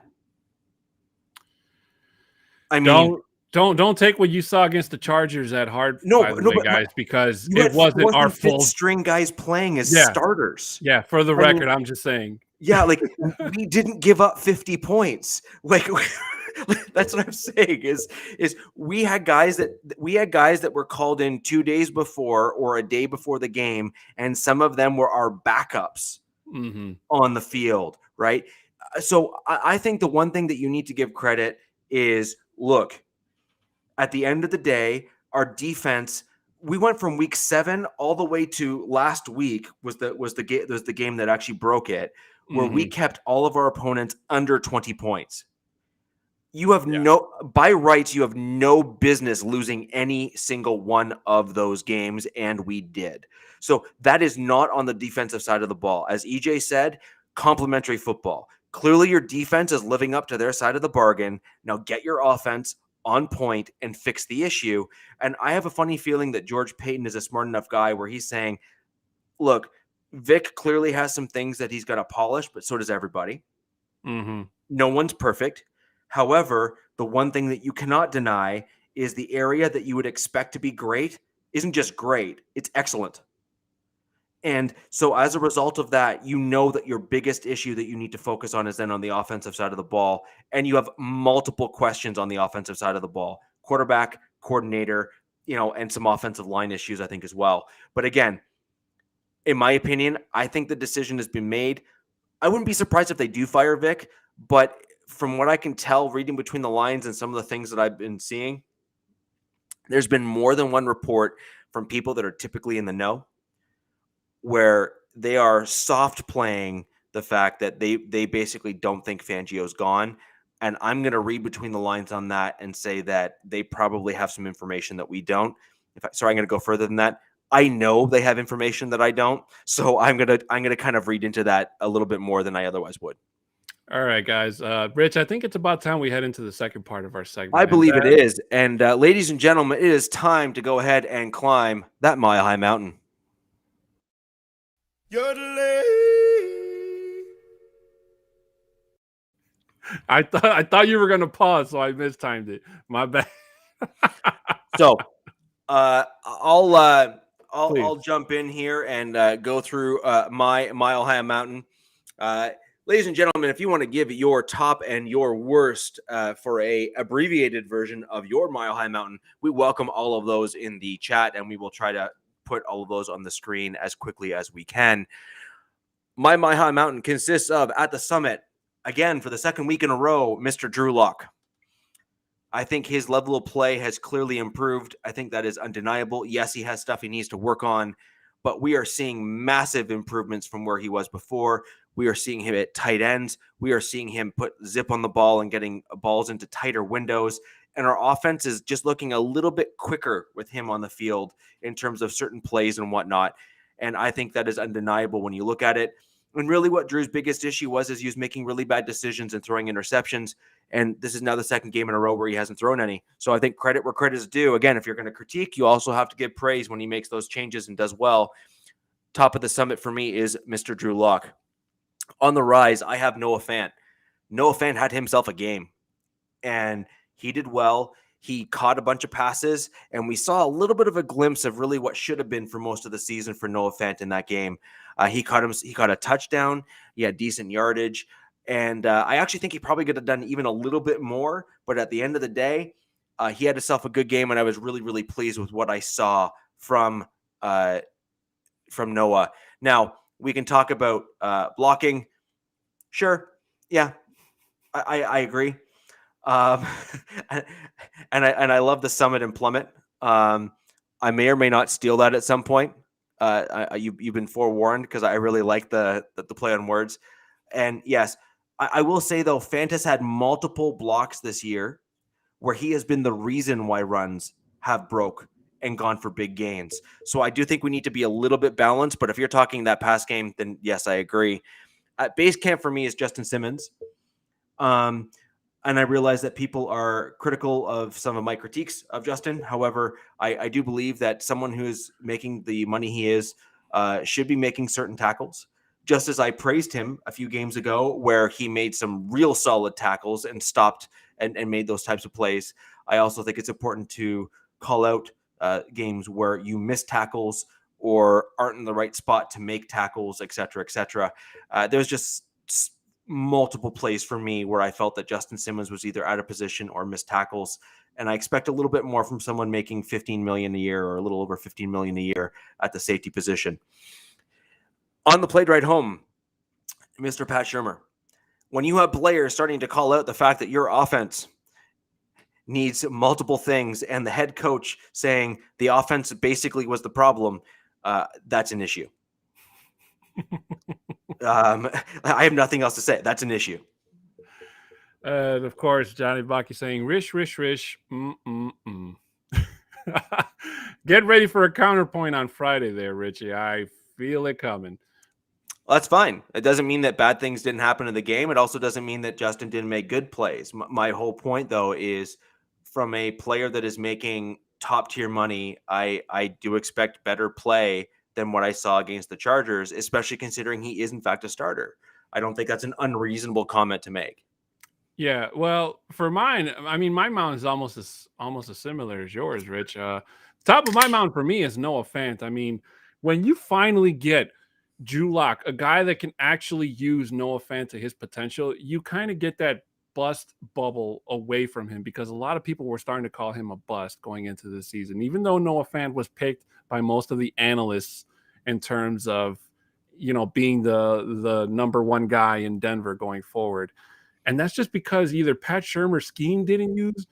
I mean, don't take what you saw against the Chargers at heart, by the way, guys, because it wasn't our full string guys playing as starters. Yeah, for the record, I'm just saying. Yeah, like we didn't give up 50 points. Like that's what I'm saying is we had guys that were called in 2 days before or a day before the game, and some of them were our backups on the field, right? So I think the one thing that you need to give credit is, look, at the end of the day, our defense, we went from week 7 all the way to last week was the game that actually broke it, where we kept all of our opponents under 20 points. You have by rights, you have no business losing any single one of those games, and we did. So that is not on the defensive side of the ball. As EJ said, complimentary football. Clearly your defense is living up to their side of the bargain. Now get your offense on point and fix the issue. And I have a funny feeling that George Payton is a smart enough guy where he's saying, look, Vic clearly has some things that he's got to polish, but so does everybody. No one's perfect. However, the one thing that you cannot deny is the area that you would expect to be great isn't just great, it's excellent. And so as a result of that, that your biggest issue that you need to focus on is then on the offensive side of the ball. And you have multiple questions on the offensive side of the ball, quarterback, coordinator, and some offensive line issues, I think, as well. But again, in my opinion, I think the decision has been made. I wouldn't be surprised if they do fire Vic, but from what I can tell, reading between the lines and some of the things that I've been seeing, there's been more than one report from people that are typically in the know where they are soft playing the fact that they basically don't think Fangio's gone. And I'm going to read between the lines on that and say that they probably have some information that we don't. I'm going to go further than that. I know they have information that I don't. So I'm going to kind of read into that a little bit more than I otherwise would. All right, guys. Rich, I think it's about time we head into the second part of our segment. I believe it is. And ladies and gentlemen, it is time to go ahead and climb that mile-high mountain. I thought you were going to pause, so I mistimed it. My bad. So I'll jump in here and go through my mile-high mountain. Ladies and gentlemen, if you want to give your top and your worst for a abbreviated version of your Mile High Mountain, we welcome all of those in the chat, and we will try to put all of those on the screen as quickly as we can. My Mile High Mountain consists of, at the summit, again, for the second week in a row, Mr. Drew Lock. I think his level of play has clearly improved. I think that is undeniable. Yes, he has stuff he needs to work on, but we are seeing massive improvements from where he was before. We are seeing him at tight ends. We are seeing him put zip on the ball and getting balls into tighter windows. And our offense is just looking a little bit quicker with him on the field in terms of certain plays and whatnot. And I think that is undeniable when you look at it. And really what Drew's biggest issue was he was making really bad decisions and throwing interceptions. And this is now the second game in a row where he hasn't thrown any. So I think credit where credit is due. Again, if you're going to critique, you also have to give praise when he makes those changes and does well. Top of the summit for me is Mr. Drew Lock. On the rise, I have Noah Fant. Noah Fant had himself a game, and he did well. He caught a bunch of passes, and we saw a little bit of a glimpse of really what should have been for most of the season for Noah Fant in that game. He caught a touchdown. He had decent yardage, and I actually think he probably could have done even a little bit more. But at the end of the day, he had himself a good game, and I was really, really pleased with what I saw from Noah. Now, we can talk about blocking. Sure. Yeah, I agree. Um, and I love the Summit and Plummet. I may or may not steal that at some point. You've been forewarned because I really like the play on words. And yes, I will say though, Fant has had multiple blocks this year where he has been the reason why runs have broke and gone for big gains. So I do think we need to be a little bit balanced. But if you're talking that pass game, then yes, I agree. At base camp for me is Justin Simmons. And I realize that people are critical of some of my critiques of Justin. However, I do believe that someone who is making the money he is should be making certain tackles. Just as I praised him a few games ago, where he made some real solid tackles and stopped and made those types of plays. I also think it's important to call out games where you miss tackles or aren't in the right spot to make tackles, et cetera, et cetera. There's just multiple plays for me where I felt that Justin Simmons was either out of position or missed tackles. And I expect a little bit more from someone making $15 million a year or a little over $15 million a year at the safety position. On the play right home, Mr. Pat Shermer, when you have players starting to call out the fact that your offense needs multiple things and the head coach saying the offense basically was the problem, that's an issue. I have nothing else to say. That's an issue. Of course, Johnny Baki saying, Rish. Get ready for a counterpoint on Friday there, Richie. I feel it coming. Well, that's fine. It doesn't mean that bad things didn't happen in the game. It also doesn't mean that Justin didn't make good plays. My whole point, though, is from a player that is making top-tier money, I do expect better play than what I saw against the Chargers, especially considering he is, in fact, a starter. I don't think that's an unreasonable comment to make. Yeah, well, for mine, I mean, my mound is almost as similar as yours, Rich. Top of my mound for me is Noah Fant. I mean, when you finally get Drew Lock, a guy that can actually use Noah Fant to his potential, you kind of get that bust bubble away from him because a lot of people were starting to call him a bust going into the season, even though Noah Fant was picked by most of the analysts in terms of, being the number one guy in Denver going forward. And that's just because either Pat Shermer's scheme didn't use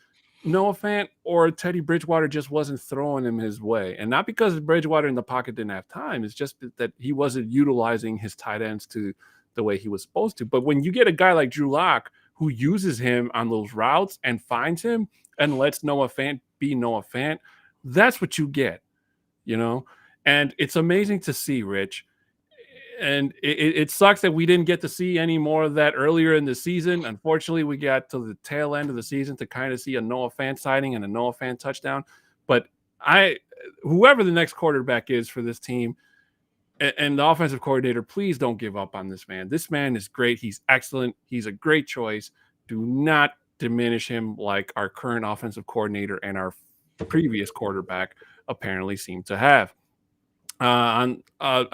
Noah Fant or Teddy Bridgewater just wasn't throwing him his way. And not because Bridgewater in the pocket didn't have time. It's just that he wasn't utilizing his tight ends to the way he was supposed to. But when you get a guy like Drew Lock who uses him on those routes and finds him and lets Noah Fant be Noah Fant, that's what you get, And it's amazing to see, Rich. And it sucks that we didn't get to see any more of that earlier in the season. Unfortunately, we got to the tail end of the season to kind of see a Noah Fant sighting and a Noah Fant touchdown. But whoever the next quarterback is for this team and the offensive coordinator, please don't give up on this man. This man is great. He's excellent. He's a great choice. Do not diminish him like our current offensive coordinator and our previous quarterback apparently seem to have. Coming up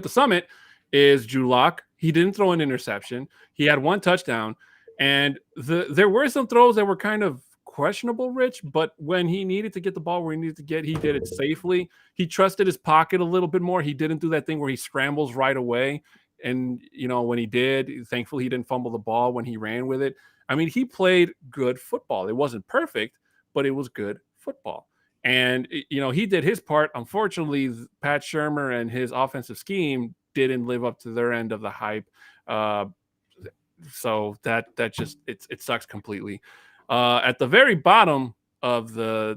the summit is Drew Lock. He didn't throw an interception. He had one touchdown, and there were some throws that were kind of questionable, Rich. But when he needed to get the ball where he needed to get, he did it safely. He trusted his pocket a little bit more. He didn't do that thing where he scrambles right away. And when he did, thankfully he didn't fumble the ball when he ran with it. I mean, he played good football. It wasn't perfect, but it was good football. And, he did his part. Unfortunately, Pat Shermer and his offensive scheme didn't live up to their end of the hype. So that just, it sucks completely. At the very bottom of the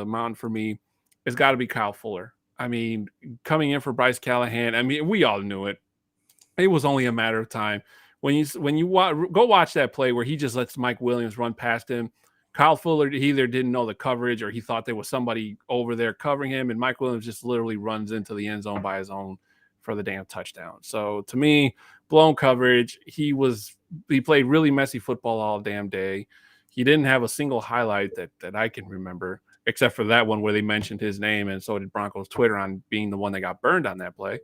mountain for me, it's got to be Kyle Fuller. I mean, coming in for Bryce Callahan, I mean, we all knew it. It was only a matter of time. When you go watch that play where he just lets Mike Williams run past him, Kyle Fuller either didn't know the coverage or he thought there was somebody over there covering him, and Mike Williams just literally runs into the end zone by his own for the damn touchdown. So to me, blown coverage. He played really messy football all damn day. He didn't have a single highlight that I can remember, except for that one where they mentioned his name, and so did Broncos Twitter on being the one that got burned on that play.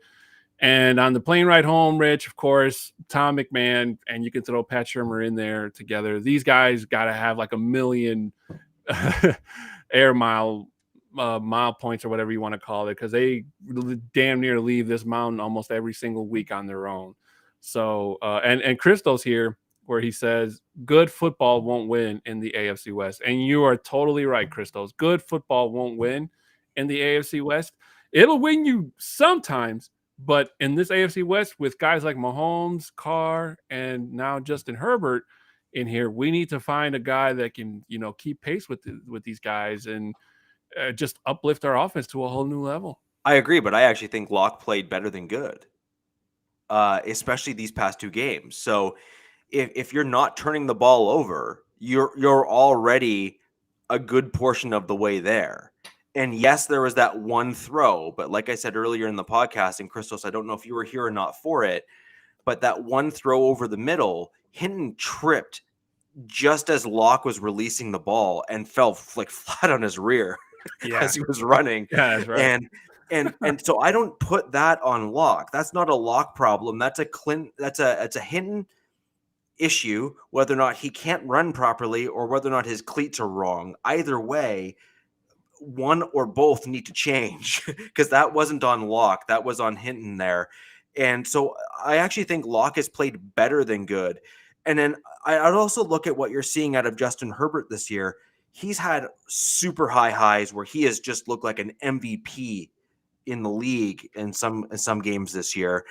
And on the plane ride home, Rich, of course, Tom McMahon, and you can throw Pat Shermer in there together. These guys got to have like 1 million air mile points or whatever you want to call it, because they damn near leave this mountain almost every single week on their own. So, and Christo's here. where he says, good football won't win in the AFC West. And you are totally right, Christos. Good football won't win in the AFC West. It'll win you sometimes, but in this AFC West with guys like Mahomes, Carr, and now Justin Herbert in here, we need to find a guy that can, keep pace with these guys and just uplift our offense to a whole new level. I agree, but I actually think Locke played better than good, especially these past 2 games. So if you're not turning the ball over, you're already a good portion of the way there. And yes, there was that one throw, but like I said earlier in the podcast, and Christos, I don't know if you were here or not for it, but that one throw over the middle, Hinton tripped just as Locke was releasing the ball and fell like flat on his rear as he was running. Yeah, that's right. And so I don't put that on Locke. That's not a Locke problem. That's a Hinton issue, whether or not he can't run properly or whether or not his cleats are wrong. Either way, one or both need to change because that wasn't on Locke. That was on Hinton there. And so I actually think Locke has played better than good. And then I'd also look at what you're seeing out of Justin Herbert this year. He's had super high highs where he has just looked like an MVP in the league in some games this year.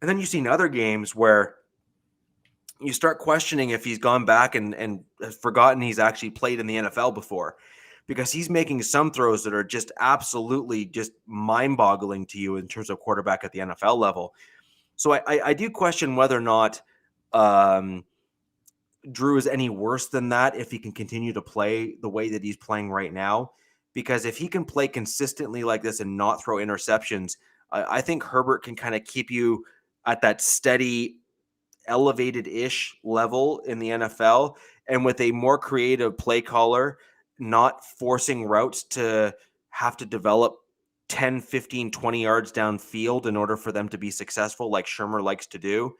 And then you've seen other games where you start questioning if he's gone back and has forgotten he's actually played in the NFL before, because he's making some throws that are just absolutely just mind-boggling to you in terms of quarterback at the NFL level. So I do question whether or not Drew is any worse than that if he can continue to play the way that he's playing right now. Because if he can play consistently like this and not throw interceptions, I think Herbert can kind of keep you at that steady, elevated-ish level in the NFL. And with a more creative play caller, not forcing routes to have to develop 10, 15, 20 yards downfield in order for them to be successful like Sherman likes to do.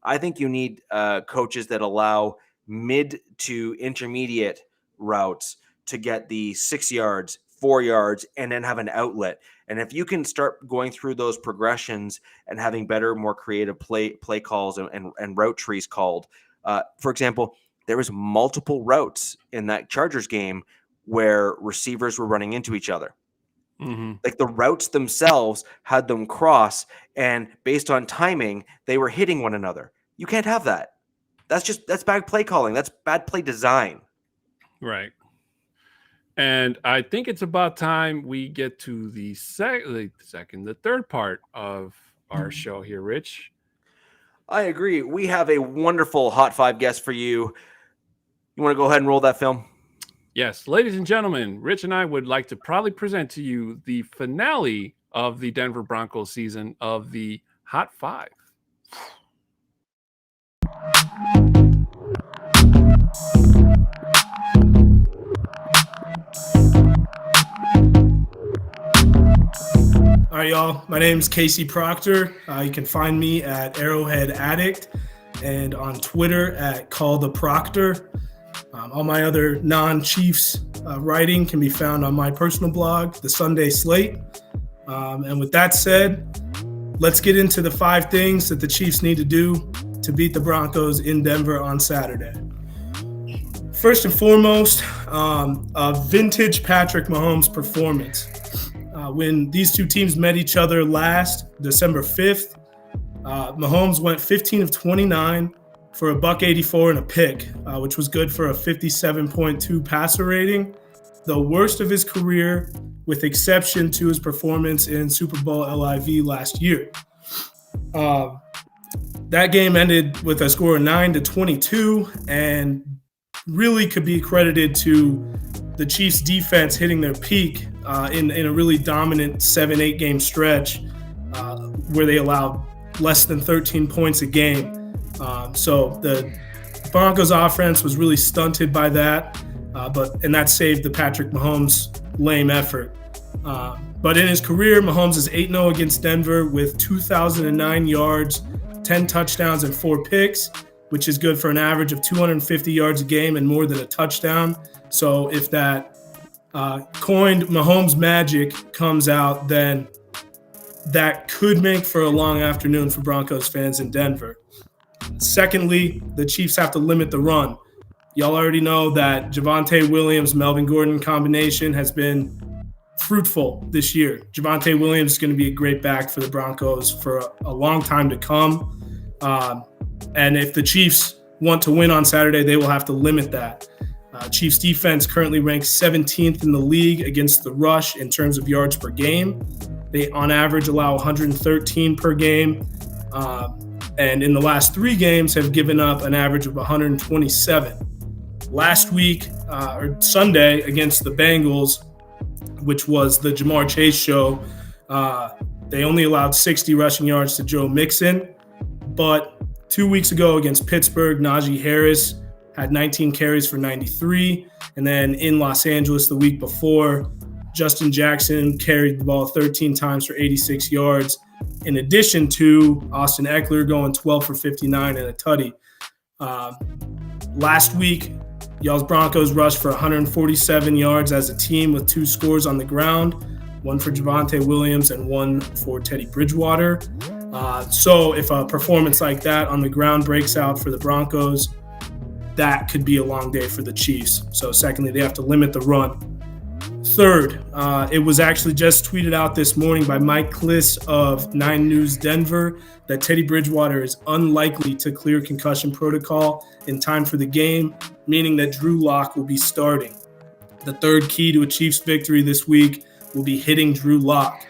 I think you need coaches that allow mid to intermediate routes to get the 6 yards, 4 yards, and then have an outlet. And if you can start going through those progressions and having better, more creative play calls and route trees called, for example, there was multiple routes in that Chargers game where receivers were running into each other. Mm-hmm. Like the routes themselves had them cross, and based on timing, they were hitting one another. You can't have that. That's bad play calling. That's bad play design. Right. And I think it's about time we get to the third part of our show here, Rich. I agree. We have a wonderful Hot 5 guest for you. You want to go ahead and roll that film? Yes, ladies and gentlemen, Rich and I would like to proudly present to you the finale of the Denver Broncos season of the Hot 5. All right, y'all. My name is Casey Proctor. You can find me at Arrowhead Addict and on Twitter at Call the Proctor. All my other non-Chiefs writing can be found on my personal blog, The Sunday Slate. And with that said, let's get into the 5 things that the Chiefs need to do to beat the Broncos in Denver on Saturday. First and foremost, a vintage Patrick Mahomes performance. When these two teams met each other last, December 5th, Mahomes went 15 of 29 for $184 and a pick, which was good for a 57.2 passer rating, the worst of his career with exception to his performance in Super Bowl LIV last year. That game ended with a score of 9-22 and really could be credited to the Chiefs' defense hitting their peak in a really dominant 7-8 game stretch where they allowed less than 13 points a game. So the Broncos offense was really stunted by that, and that saved the Patrick Mahomes lame effort. But in his career, Mahomes is 8-0 against Denver with 2,009 yards, 10 touchdowns, and 4 picks, which is good for an average of 250 yards a game and more than a touchdown. So if that coined Mahomes magic comes out, then that could make for a long afternoon for Broncos fans in Denver. Secondly, the Chiefs have to limit the run. Y'all already know that Javonte Williams, Melvin Gordon combination has been fruitful this year. Javonte Williams is going to be a great back for the Broncos for a long time to come. And if the Chiefs want to win on Saturday, they will have to limit that. Chiefs defense currently ranks 17th in the league against the rush in terms of yards per game. They, on average, allow 113 per game. And in the last 3 games have given up an average of 127. Last week, or Sunday, against the Bengals, which was the Jamar Chase show, they only allowed 60 rushing yards to Joe Mixon. But 2 weeks ago against Pittsburgh, Najee Harris had 19 carries for 93. And then in Los Angeles the week before, Justin Jackson carried the ball 13 times for 86 yards, in addition to Austin Eckler going 12 for 59 and a tutty. Last week, y'all's Broncos rushed for 147 yards as a team with 2 scores on the ground, one for Javonte Williams and one for Teddy Bridgewater. So if a performance like that on the ground breaks out for the Broncos, that could be a long day for the Chiefs. So secondly, they have to limit the run. Third, it was actually just tweeted out this morning by Mike Kliss of 9 News Denver that Teddy Bridgewater is unlikely to clear concussion protocol in time for the game, meaning that Drew Lock will be starting. The third key to a Chiefs victory this week will be hitting Drew Lock.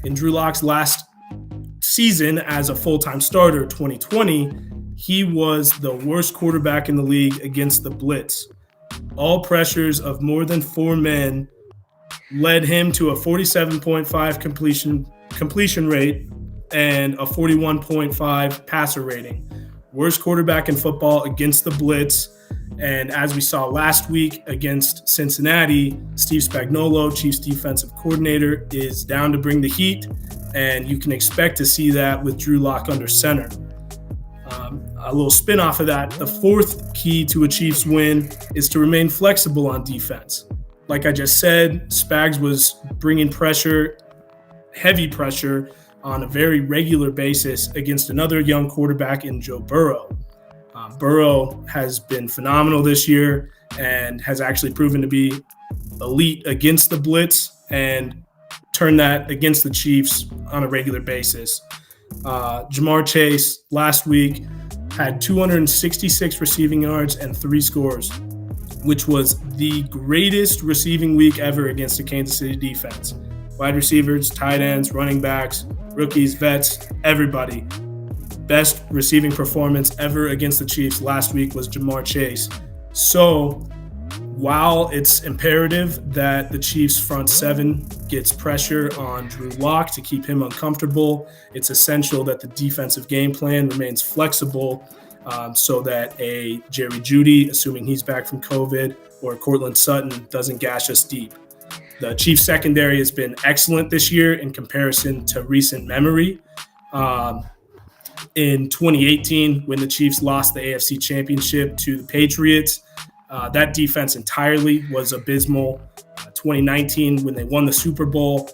In Drew Lock's last season as a full-time starter, 2020, he was the worst quarterback in the league against the blitz. All pressures of more than 4 men led him to a 47.5 completion rate and a 41.5 passer rating. Worst quarterback in football against the blitz. And as we saw last week against Cincinnati, Steve Spagnuolo, Chiefs defensive coordinator, is down to bring the heat, and you can expect to see that with Drew Lock under center. A little spin off of that, the fourth key to a Chiefs win is to remain flexible on defense. Like I just said, Spags was bringing pressure, heavy pressure, on a very regular basis against another young quarterback in Joe Burrow. Burrow has been phenomenal this year and has actually proven to be elite against the blitz and turn that against the Chiefs on a regular basis. Jamar Chase last week had 266 receiving yards and 3 scores, which was the greatest receiving week ever against the Kansas City defense. Wide receivers, tight ends, running backs, rookies, vets, everybody. Best receiving performance ever against the Chiefs last week was Jamar Chase. So while it's imperative that the Chiefs front 7 gets pressure on Drew Lock to keep him uncomfortable, it's essential that the defensive game plan remains flexible so that a Jerry Jeudy, assuming he's back from COVID, or Cortland Sutton doesn't gash us deep. The Chiefs secondary has been excellent this year in comparison to recent memory. In 2018, when the Chiefs lost the AFC Championship to the Patriots, that defense entirely was abysmal. 2019, when they won the Super Bowl,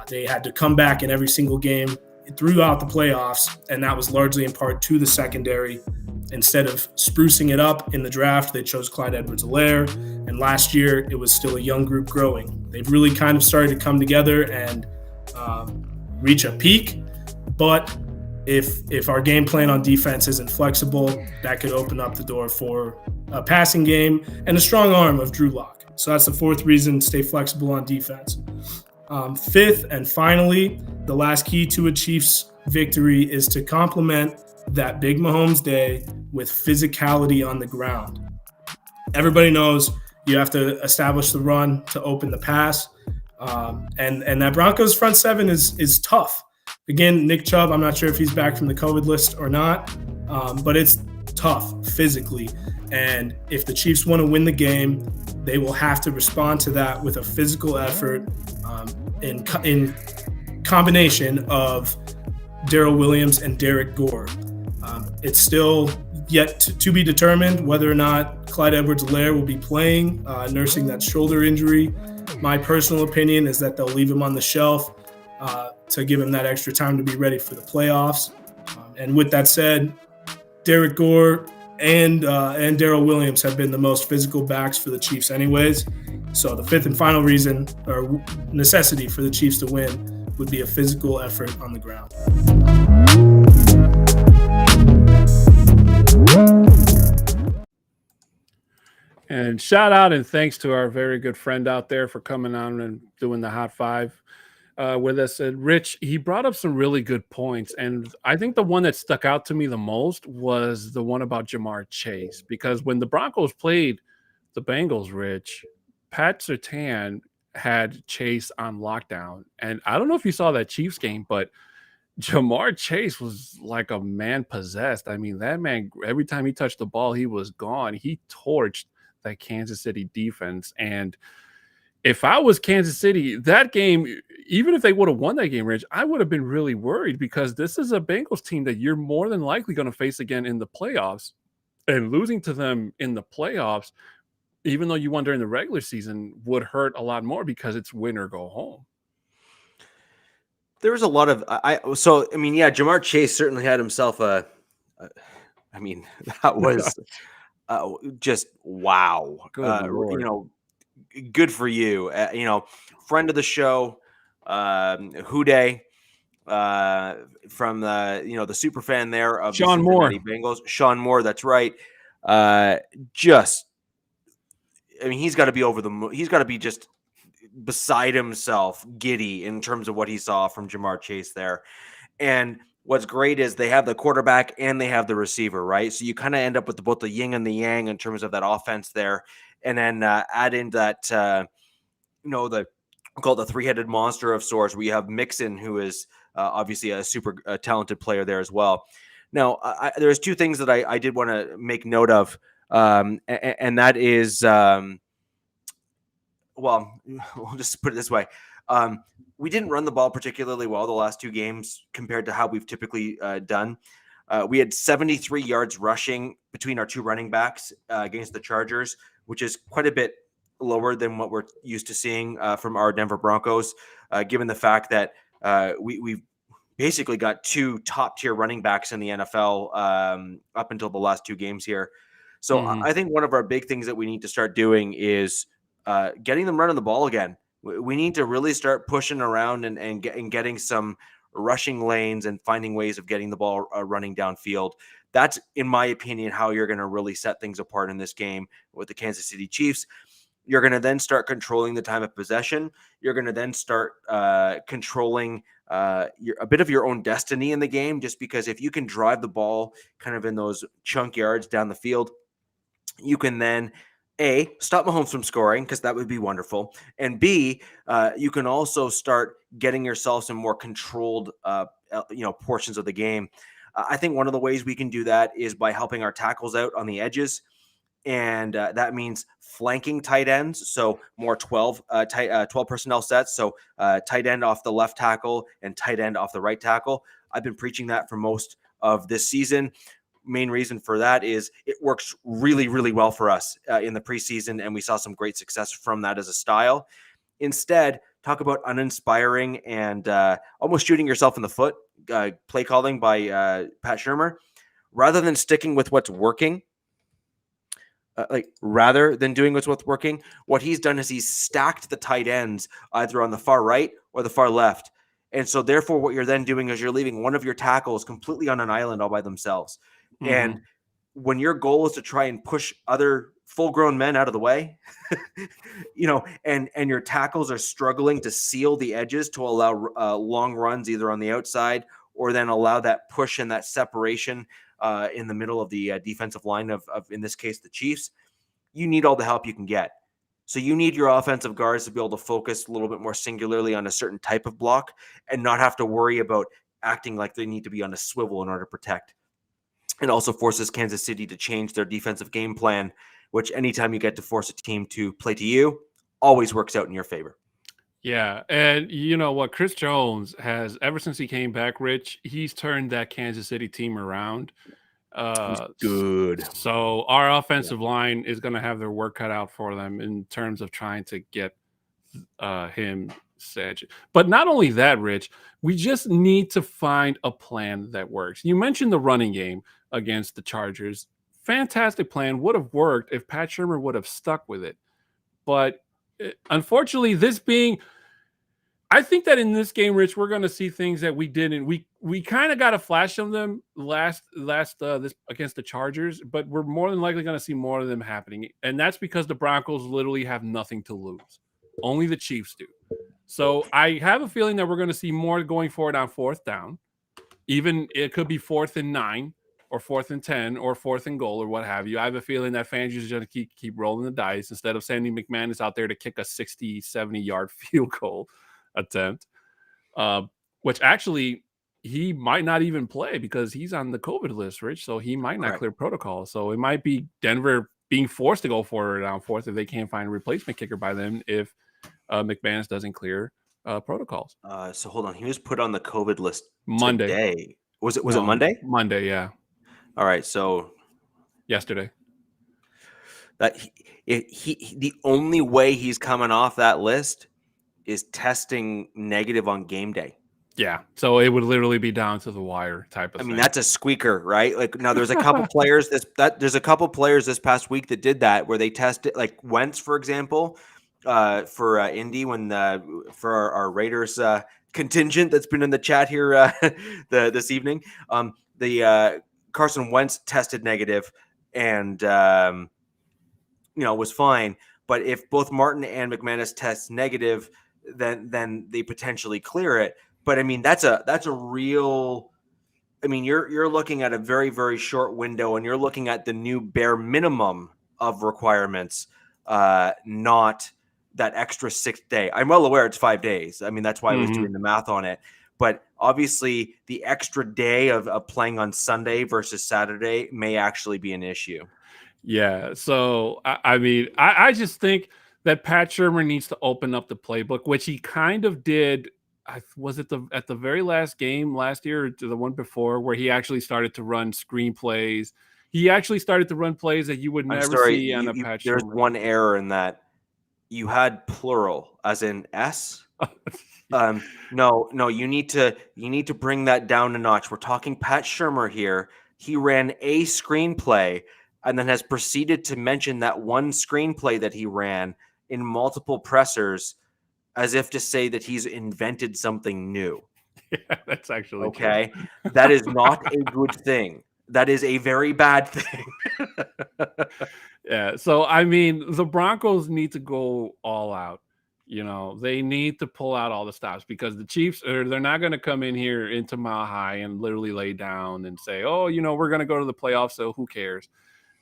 they had to come back in every single game throughout the playoffs, and that was largely in part to the secondary. Instead of sprucing it up in the draft, they chose Clyde Edwards-Helaire, and last year it was still a young group growing. They've really kind of started to come together and reach a peak, but if our game plan on defense isn't flexible, that could open up the door for a passing game and a strong arm of Drew Lock. So that's the fourth reason, stay flexible on defense. Fifth, and finally, the last key to a Chiefs victory is to complement that big Mahomes day with physicality on the ground. Everybody knows you have to establish the run to open the pass. And that Broncos front 7 is tough. Again, Nick Chubb, I'm not sure if he's back from the COVID list or not, but it's tough physically. And if the Chiefs want to win the game, they will have to respond to that with a physical effort in combination of Darrell Williams and Derek Gore. It's still yet to be determined whether or not Clyde Edwards-Helaire will be playing, nursing that shoulder injury. My personal opinion is that they'll leave him on the shelf to give him that extra time to be ready for the playoffs. And with that said, Derek Gore and Darrell Williams have been the most physical backs for the Chiefs anyways. So the fifth and final reason or necessity for the Chiefs to win would be a physical effort on the ground. And shout out and thanks to our very good friend out there for coming on and doing the hot five with us. And Rich, he brought up some really good points. And I think the one that stuck out to me the most was the one about Jamar Chase, because when the Broncos played the Bengals, Rich, Pat Surtain had Chase on lockdown. And I don't know if you saw that Chiefs game, but Jamar Chase was like a man possessed. I mean, that man, every time he touched the ball, he was gone. He torched that Kansas City defense. And if I was Kansas City, that game, even if they would have won that game, Rich, I would have been really worried, because this is a Bengals team that you're more than likely going to face again in the playoffs. And losing to them in the playoffs, even though you won during the regular season, would hurt a lot more, because it's win or go home. There was a lot of Jamar Chase certainly had himself that was just wow. Good for you. Friend of the show, Houday, from the super fan there of Sean the Moore. Bengals. Sean Moore, that's right. He's got to be he's got to be just beside himself, giddy in terms of what he saw from Jamar Chase there. And what's great is they have the quarterback and they have the receiver, right? So you kind of end up with both the yin and the yang in terms of that offense there. And then add in that, we'll call it the three-headed monster of sorts, where you have Mixon, who is obviously a super talented player there as well. Now, there's two things that I did want to make note of, and that is, we'll just put it this way. We didn't run the ball particularly well the last two games compared to how we've typically done. We had 73 yards rushing between our two running backs against the Chargers, which is quite a bit lower than what we're used to seeing from our Denver Broncos, given the fact that we've basically got two top-tier running backs in the NFL up until the last two games here. So I think one of our big things that we need to start doing is getting them running the ball again. We need to really start pushing around and getting some rushing lanes and finding ways of getting the ball running downfield. That's, in my opinion, how you're going to really set things apart in this game with the Kansas City Chiefs. You're going to then start controlling the time of possession. You're going to then start controlling a bit of your own destiny in the game, just because if you can drive the ball kind of in those chunk yards down the field, you can then A, stop Mahomes from scoring, because that would be wonderful. And B, you can also start getting yourself some more controlled, portions of the game. I think one of the ways we can do that is by helping our tackles out on the edges. And that means flanking tight ends. So more 12 personnel sets. So tight end off the left tackle and tight end off the right tackle. I've been preaching that for most of this season. Main reason for that is it works really, really well for us in the preseason, and we saw some great success from that as a style. Instead, talk about uninspiring and almost shooting yourself in the foot play calling by Pat Sherman. Rather than sticking with what's working, rather than doing what's working, what he's done is he's stacked the tight ends either on the far right or the far left. And so therefore what you're then doing is you're leaving one of your tackles completely on an island all by themselves. Mm-hmm. And when your goal is to try and push other full-grown men out of the way, and your tackles are struggling to seal the edges to allow long runs either on the outside or then allow that push and that separation in the middle of the defensive line of, in this case, the Chiefs, you need all the help you can get. So you need your offensive guards to be able to focus a little bit more singularly on a certain type of block and not have to worry about acting like they need to be on a swivel in order to protect. It also forces Kansas City to change their defensive game plan, which anytime you get to force a team to play to you, always works out in your favor. Yeah, and you know what? Chris Jones has, ever since he came back, Rich, he's turned that Kansas City team around. He's good. So our offensive line is going to have their work cut out for them in terms of trying to get him Sanchez. But not only that, Rich, we just need to find a plan that works. You mentioned the running game against the Chargers. Fantastic plan, would have worked if Pat Shermer would have stuck with it. But unfortunately, I think that in this game, Rich, we're going to see things that we didn't. We kind of got a flash of them last this against the Chargers, but we're more than likely going to see more of them happening, and that's because the Broncos literally have nothing to lose. Only the Chiefs do. So I have a feeling that we're going to see more going forward on 4th down. Even it could be 4th and 9 or 4th and 10 or 4th and goal or what have you. I have a feeling that Fangio is going to keep rolling the dice instead of sending McManus out there to kick a 60, 70-yard field goal attempt, which actually he might not even play because he's on the COVID list, Rich. So he might not clear protocol. So it might be Denver being forced to go for it on 4th if they can't find a replacement kicker by then if McManus doesn't clear protocols. So hold on, he was put on the COVID list Monday. Today. Was it Monday? Monday, yeah. All right, so yesterday. That he the only way he's coming off that list is testing negative on game day. Yeah, so it would literally be down to the wire type of thing. I mean, that's a squeaker, right? Like now, there's a couple players this past week that did that where they tested, like Wentz, for example, for Indy for our Raiders contingent that's been in the chat here this evening. The Carson Wentz tested negative and was fine. But if both Martin and McManus test negative, then they potentially clear it. But I mean, that's a real. I mean, you're looking at a very, very short window, and you're looking at the new bare minimum of requirements, not that extra 6th day. I'm well aware it's 5 days. I mean, that's why I was doing the math on it. But obviously, the extra day of playing on Sunday versus Saturday may actually be an issue. Yeah. So I mean, I just think that Pat Shermer needs to open up the playbook, which he kind of did. Was it at the very last game last year or the one before where he actually started to run screenplays? He actually started to run plays that you would never see on a Pat Shermer. There's one error in that. You had plural as in S. No, you need to bring that down a notch. We're talking Pat Shermer here. He ran a screenplay and then has proceeded to mention that one screenplay that he ran in multiple pressers as if to say that he's invented something new. Yeah, that's actually okay. True. That is not a good thing. That is a very bad thing. Yeah. So, I mean, the Broncos need to go all out. They need to pull out all the stops because the Chiefs they're not going to come in here into Mile High and literally lay down and say, oh, we're going to go to the playoffs. So who cares?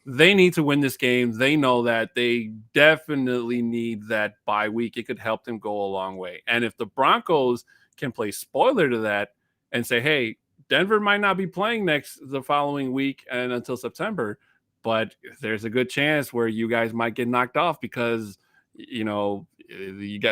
They need to win this game. They know that they definitely need that bye week. It could help them go a long way. And if the Broncos can play spoiler to that and say, hey, Denver might not be playing the following week and until September, but there's a good chance where you guys might get knocked off because,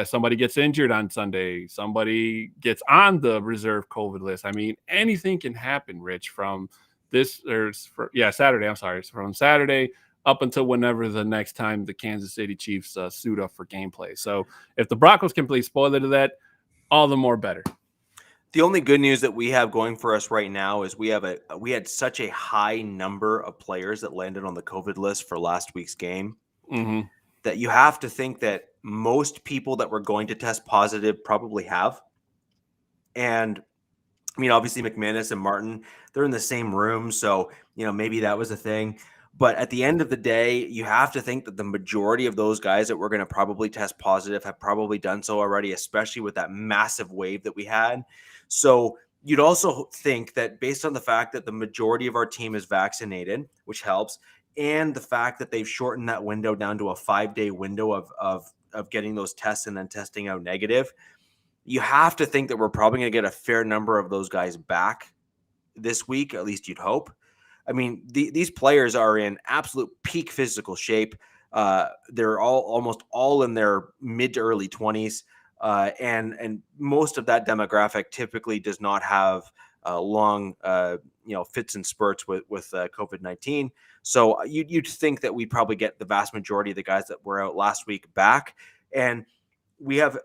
somebody gets injured on Sunday, somebody gets on the reserve COVID list. I mean, anything can happen, Rich, from Saturday. I'm sorry. It's from Saturday up until whenever the next time the Kansas City Chiefs suit up for gameplay. So if the Broncos can play spoiler to that, all the more better. The only good news that we have going for us right now is we had such a high number of players that landed on the COVID list for last week's game that you have to think that most people that were going to test positive probably have. And I mean, obviously McManus and Martin, they're in the same room. So, maybe that was a thing. But at the end of the day, you have to think that the majority of those guys that were going to probably test positive have probably done so already, especially with that massive wave that we had. So you'd also think that based on the fact that the majority of our team is vaccinated, which helps, and the fact that they've shortened that window down to a 5-day window of getting those tests and then testing out negative, you have to think that we're probably going to get a fair number of those guys back this week, at least you'd hope. I mean, these players are in absolute peak physical shape. They're almost all in their mid to early 20s. And most of that demographic typically does not have long, fits and spurts with COVID-19. So you'd think that we probably get the vast majority of the guys that were out last week back. And we have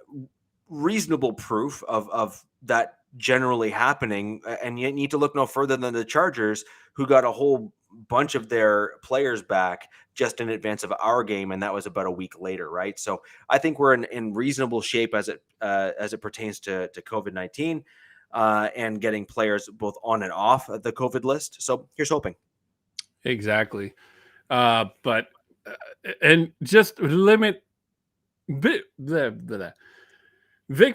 reasonable proof of that generally happening. And you need to look no further than the Chargers, who got a whole bunch of their players back just in advance of our game, and that was about a week later, right? So I think we're in reasonable shape as it pertains to COVID-19 and getting players both on and off the COVID list. So here's hoping. Exactly. But and just limit Vic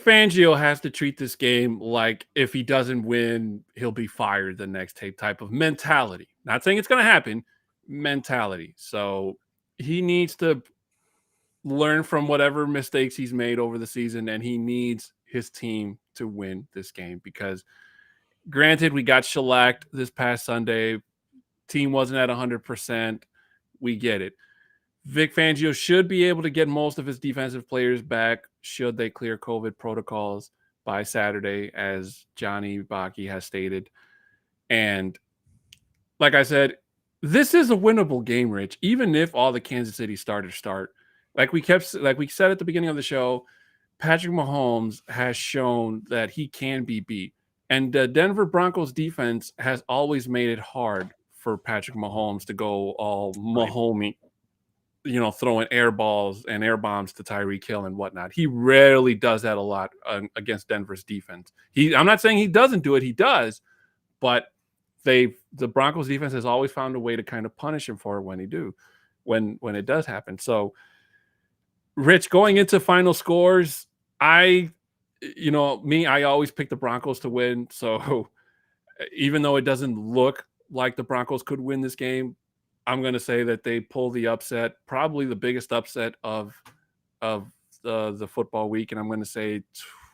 Fangio has to treat this game like if he doesn't win, he'll be fired the next type of mentality. Not saying it's going to happen, mentality. So he needs to learn from whatever mistakes he's made over the season, and he needs his team to win this game because granted, we got shellacked this past Sunday. Team wasn't at 100%. We get it. Vic Fangio should be able to get most of his defensive players back should they clear COVID protocols by Saturday, as Johnny Baki has stated. And like I said, this is a winnable game, Rich, even if all the Kansas City starters start. Like we said at the beginning of the show, Patrick Mahomes has shown that he can be beat. And the Denver Broncos defense has always made it hard for Patrick Mahomes to go all Mahomey, throwing air balls and air bombs to Tyreek Hill and whatnot. He rarely does that a lot against Denver's defense. I'm not saying he doesn't do it. He does, but the Broncos defense has always found a way to kind of punish him for it when it does happen. So, Rich, going into final scores, I always pick the Broncos to win. So even though it doesn't look like the Broncos could win this game, I'm going to say that they pull the upset, probably the biggest upset of the football week. And I'm going to say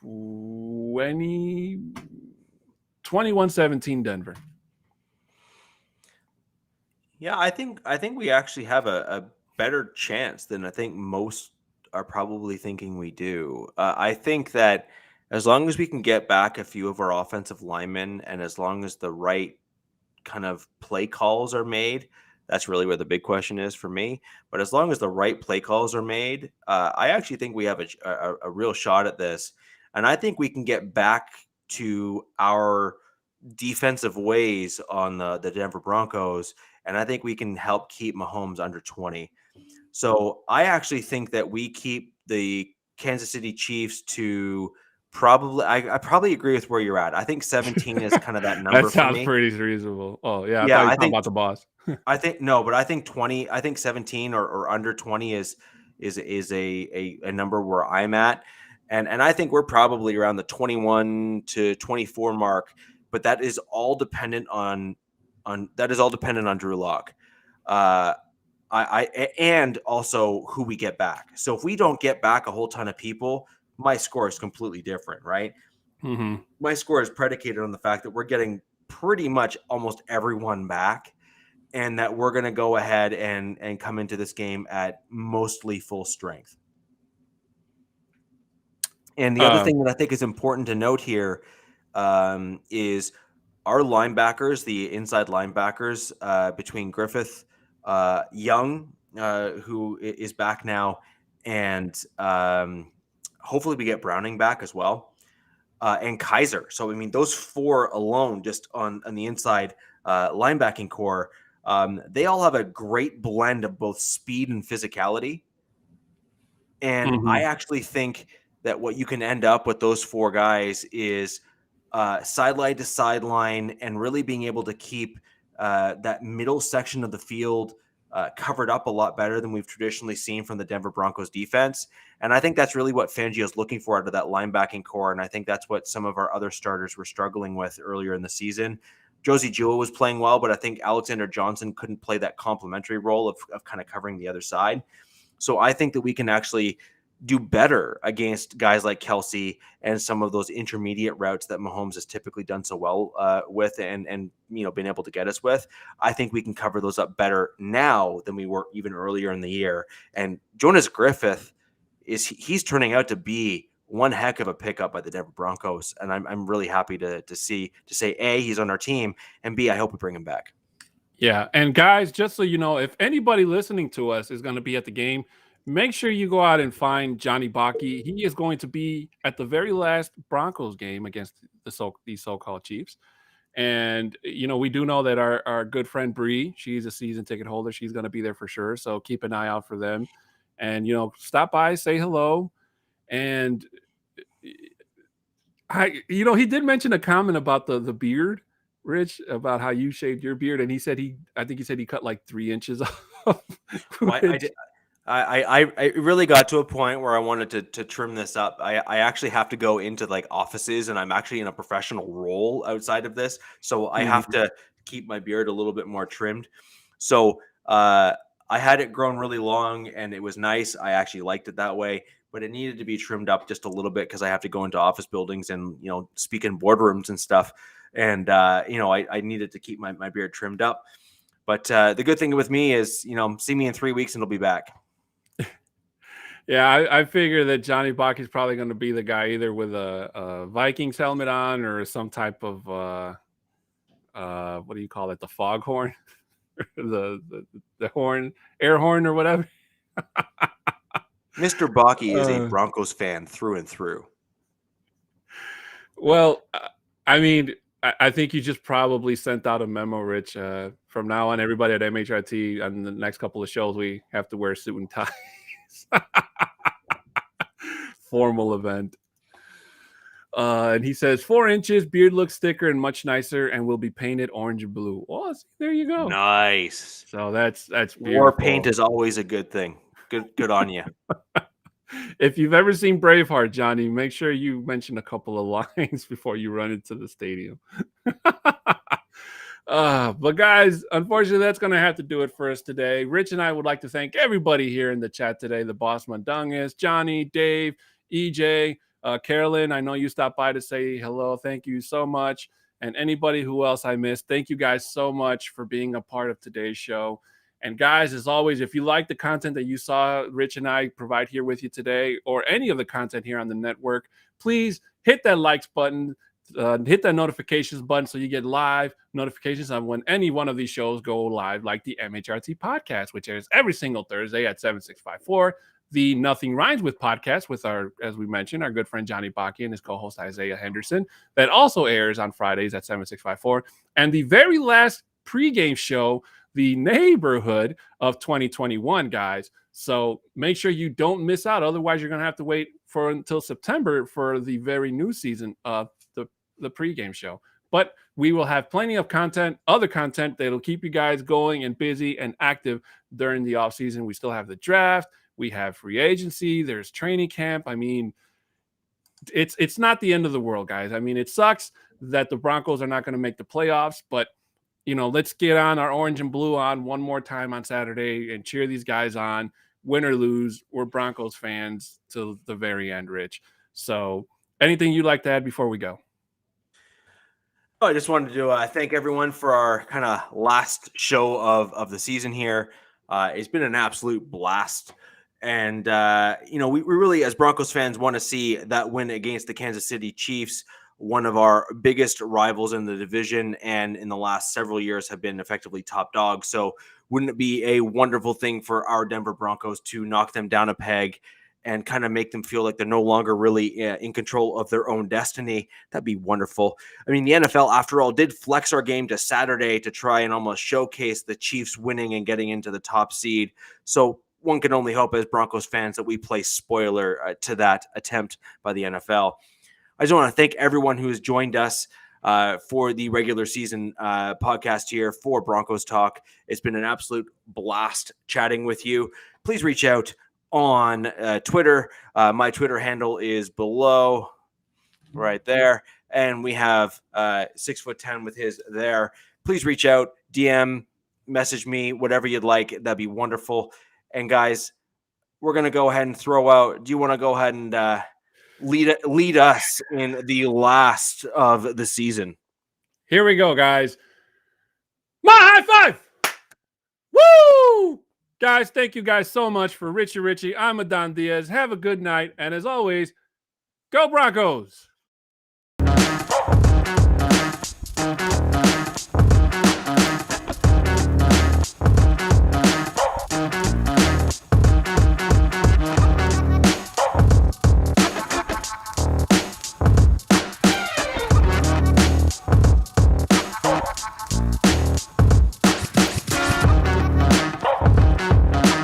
21-17 Denver. Yeah, I think we actually have a better chance than I think most are probably thinking we do. I think that as long as we can get back a few of our offensive linemen, and as long as the right kind of play calls are made, that's really where the big question is for me. But as long as the right play calls are made, I actually think we have a real shot at this. And I think we can get back to our defensive ways on the Denver Broncos. And I think we can help keep Mahomes under 20. So I actually think that we keep the Kansas City Chiefs to probably, I probably agree with where you're at. I think 17 is kind of that number. That sounds pretty reasonable. Oh yeah. I think about the boss. I think no, but I think 20, I think 17 or under 20 is a number where I'm at. And I think we're probably around the 21 to 24 mark, but that is all dependent on Drew Lock. And also who we get back. So if we don't get back a whole ton of people, my score is completely different, right? Mm-hmm. My score is predicated on the fact that we're getting pretty much almost everyone back, and that we're going to go ahead and come into this game at mostly full strength. And the other thing that I think is important to note here is our linebackers, the inside linebackers between Griffith, Young, who is back now, and hopefully we get Browning back as well, and Kaiser. So, I mean, those four alone just on the inside linebacking core, they all have a great blend of both speed and physicality. And I actually think that what you can end up with those four guys is sideline to sideline and really being able to keep that middle section of the field covered up a lot better than we've traditionally seen from the Denver Broncos defense. And I think that's really what Fangio is looking for out of that linebacking core. And I think that's what some of our other starters were struggling with earlier in the season. Josie Jewell was playing well, but I think Alexander Johnson couldn't play that complementary role of kind of covering the other side. So I think that we can actually do better against guys like Kelsey and some of those intermediate routes that Mahomes has typically done so well with and been able to get us with. I think we can cover those up better now than we were even earlier in the year. And Jonas Griffith he's turning out to be one heck of a pickup by the Denver Broncos. And I'm really happy to say, A, he's on our team, and B, I hope we bring him back. Yeah. And guys, just so you know, if anybody listening to us is going to be at the game, make sure you go out and find Johnny Baki. He is going to be at the very last Broncos game against these so-called Chiefs. And, we do know that our good friend Bree, she's a season ticket holder. She's going to be there for sure. So keep an eye out for them. And, stop by, say hello. And, he did mention a comment about the beard, Rich, about how you shaved your beard. And he said I think he said he cut like 3 inches off. I really got to a point where I wanted to trim this up. I actually have to go into like offices, and I'm actually in a professional role outside of this. So I have to keep my beard a little bit more trimmed. So I had it grown really long, and it was nice. I actually liked it that way, but it needed to be trimmed up just a little bit because I have to go into office buildings and, speak in boardrooms and stuff. And, I needed to keep my beard trimmed up. But the good thing with me is, see me in 3 weeks and it'll be back. Yeah, I figure that Johnny Bach is probably going to be the guy either with a Vikings helmet on or some type of what do you call it? The foghorn, the horn, air horn, or whatever. Mr. Baki is a Broncos fan through and through. Well, I mean, I think you just probably sent out a memo, Rich. From now on, everybody at MHRT on the next couple of shows, we have to wear suit and ties. Formal event. And he says 4 inches, beard looks thicker and much nicer, and will be painted orange and blue. Oh, there you go. Nice. So that's beautiful. War paint is always a good thing. Good on you. If you've ever seen Braveheart, Johnny, make sure you mention a couple of lines before you run into the stadium. But guys, unfortunately, that's going to have to do it for us today. Rich and I would like to thank everybody here in the chat today. The Boss Mundungus, Johnny, Dave, EJ, Carolyn. I know you stopped by to say hello. Thank you so much. And anybody who else I missed, thank you guys so much for being a part of today's show. And guys, as always, if you like the content that you saw Rich and I provide here with you today, or any of the content here on the network, please hit that likes button, hit that notifications button so you get live notifications on when any one of these shows go live, like the MHRT podcast, which airs every single Thursday at 7654. The Nothing Rhymes With podcast with our, as we mentioned, our good friend Johnny Baki and his co-host Isaiah Henderson, that also airs on Fridays at 7654. And the very last pregame show, The Neighborhood of 2021, guys. So make sure you don't miss out. Otherwise, you're going to have to wait until September for the very new season of the pregame show. But we will have plenty of content, other content that'll keep you guys going and busy and active during the off season. We still have the draft. We have free agency. There's training camp. I mean, it's not the end of the world, guys. I mean, it sucks that the Broncos are not going to make the playoffs, but let's get on our orange and blue on one more time on Saturday and cheer these guys on. Win or lose, we're Broncos fans till the very end, Rich. So anything you'd like to add before we go? I just wanted to thank everyone for our kind of last show of the season here. It's been an absolute blast. And, we really, as Broncos fans, want to see that win against the Kansas City Chiefs, one of our biggest rivals in the division, and in the last several years have been effectively top dogs. So wouldn't it be a wonderful thing for our Denver Broncos to knock them down a peg and kind of make them feel like they're no longer really in control of their own destiny? That'd be wonderful. I mean, the NFL, after all, did flex our game to Saturday to try and almost showcase the Chiefs winning and getting into the top seed. So one can only hope as Broncos fans that we play spoiler to that attempt by the NFL. I just want to thank everyone who has joined us for the regular season podcast here for Broncos Talk. It's been an absolute blast chatting with you. Please reach out on Twitter. My Twitter handle is below right there. And we have 6'10" with his there. Please reach out, DM, message me, whatever you'd like. That'd be wonderful. And guys, we're going to go ahead and throw out. Do you want to go ahead and lead us in the last of the season? Here we go, guys. My high five! Woo! Guys, thank you guys so much for Richie. I'm Adon Diaz. Have a good night. And as always, go Broncos!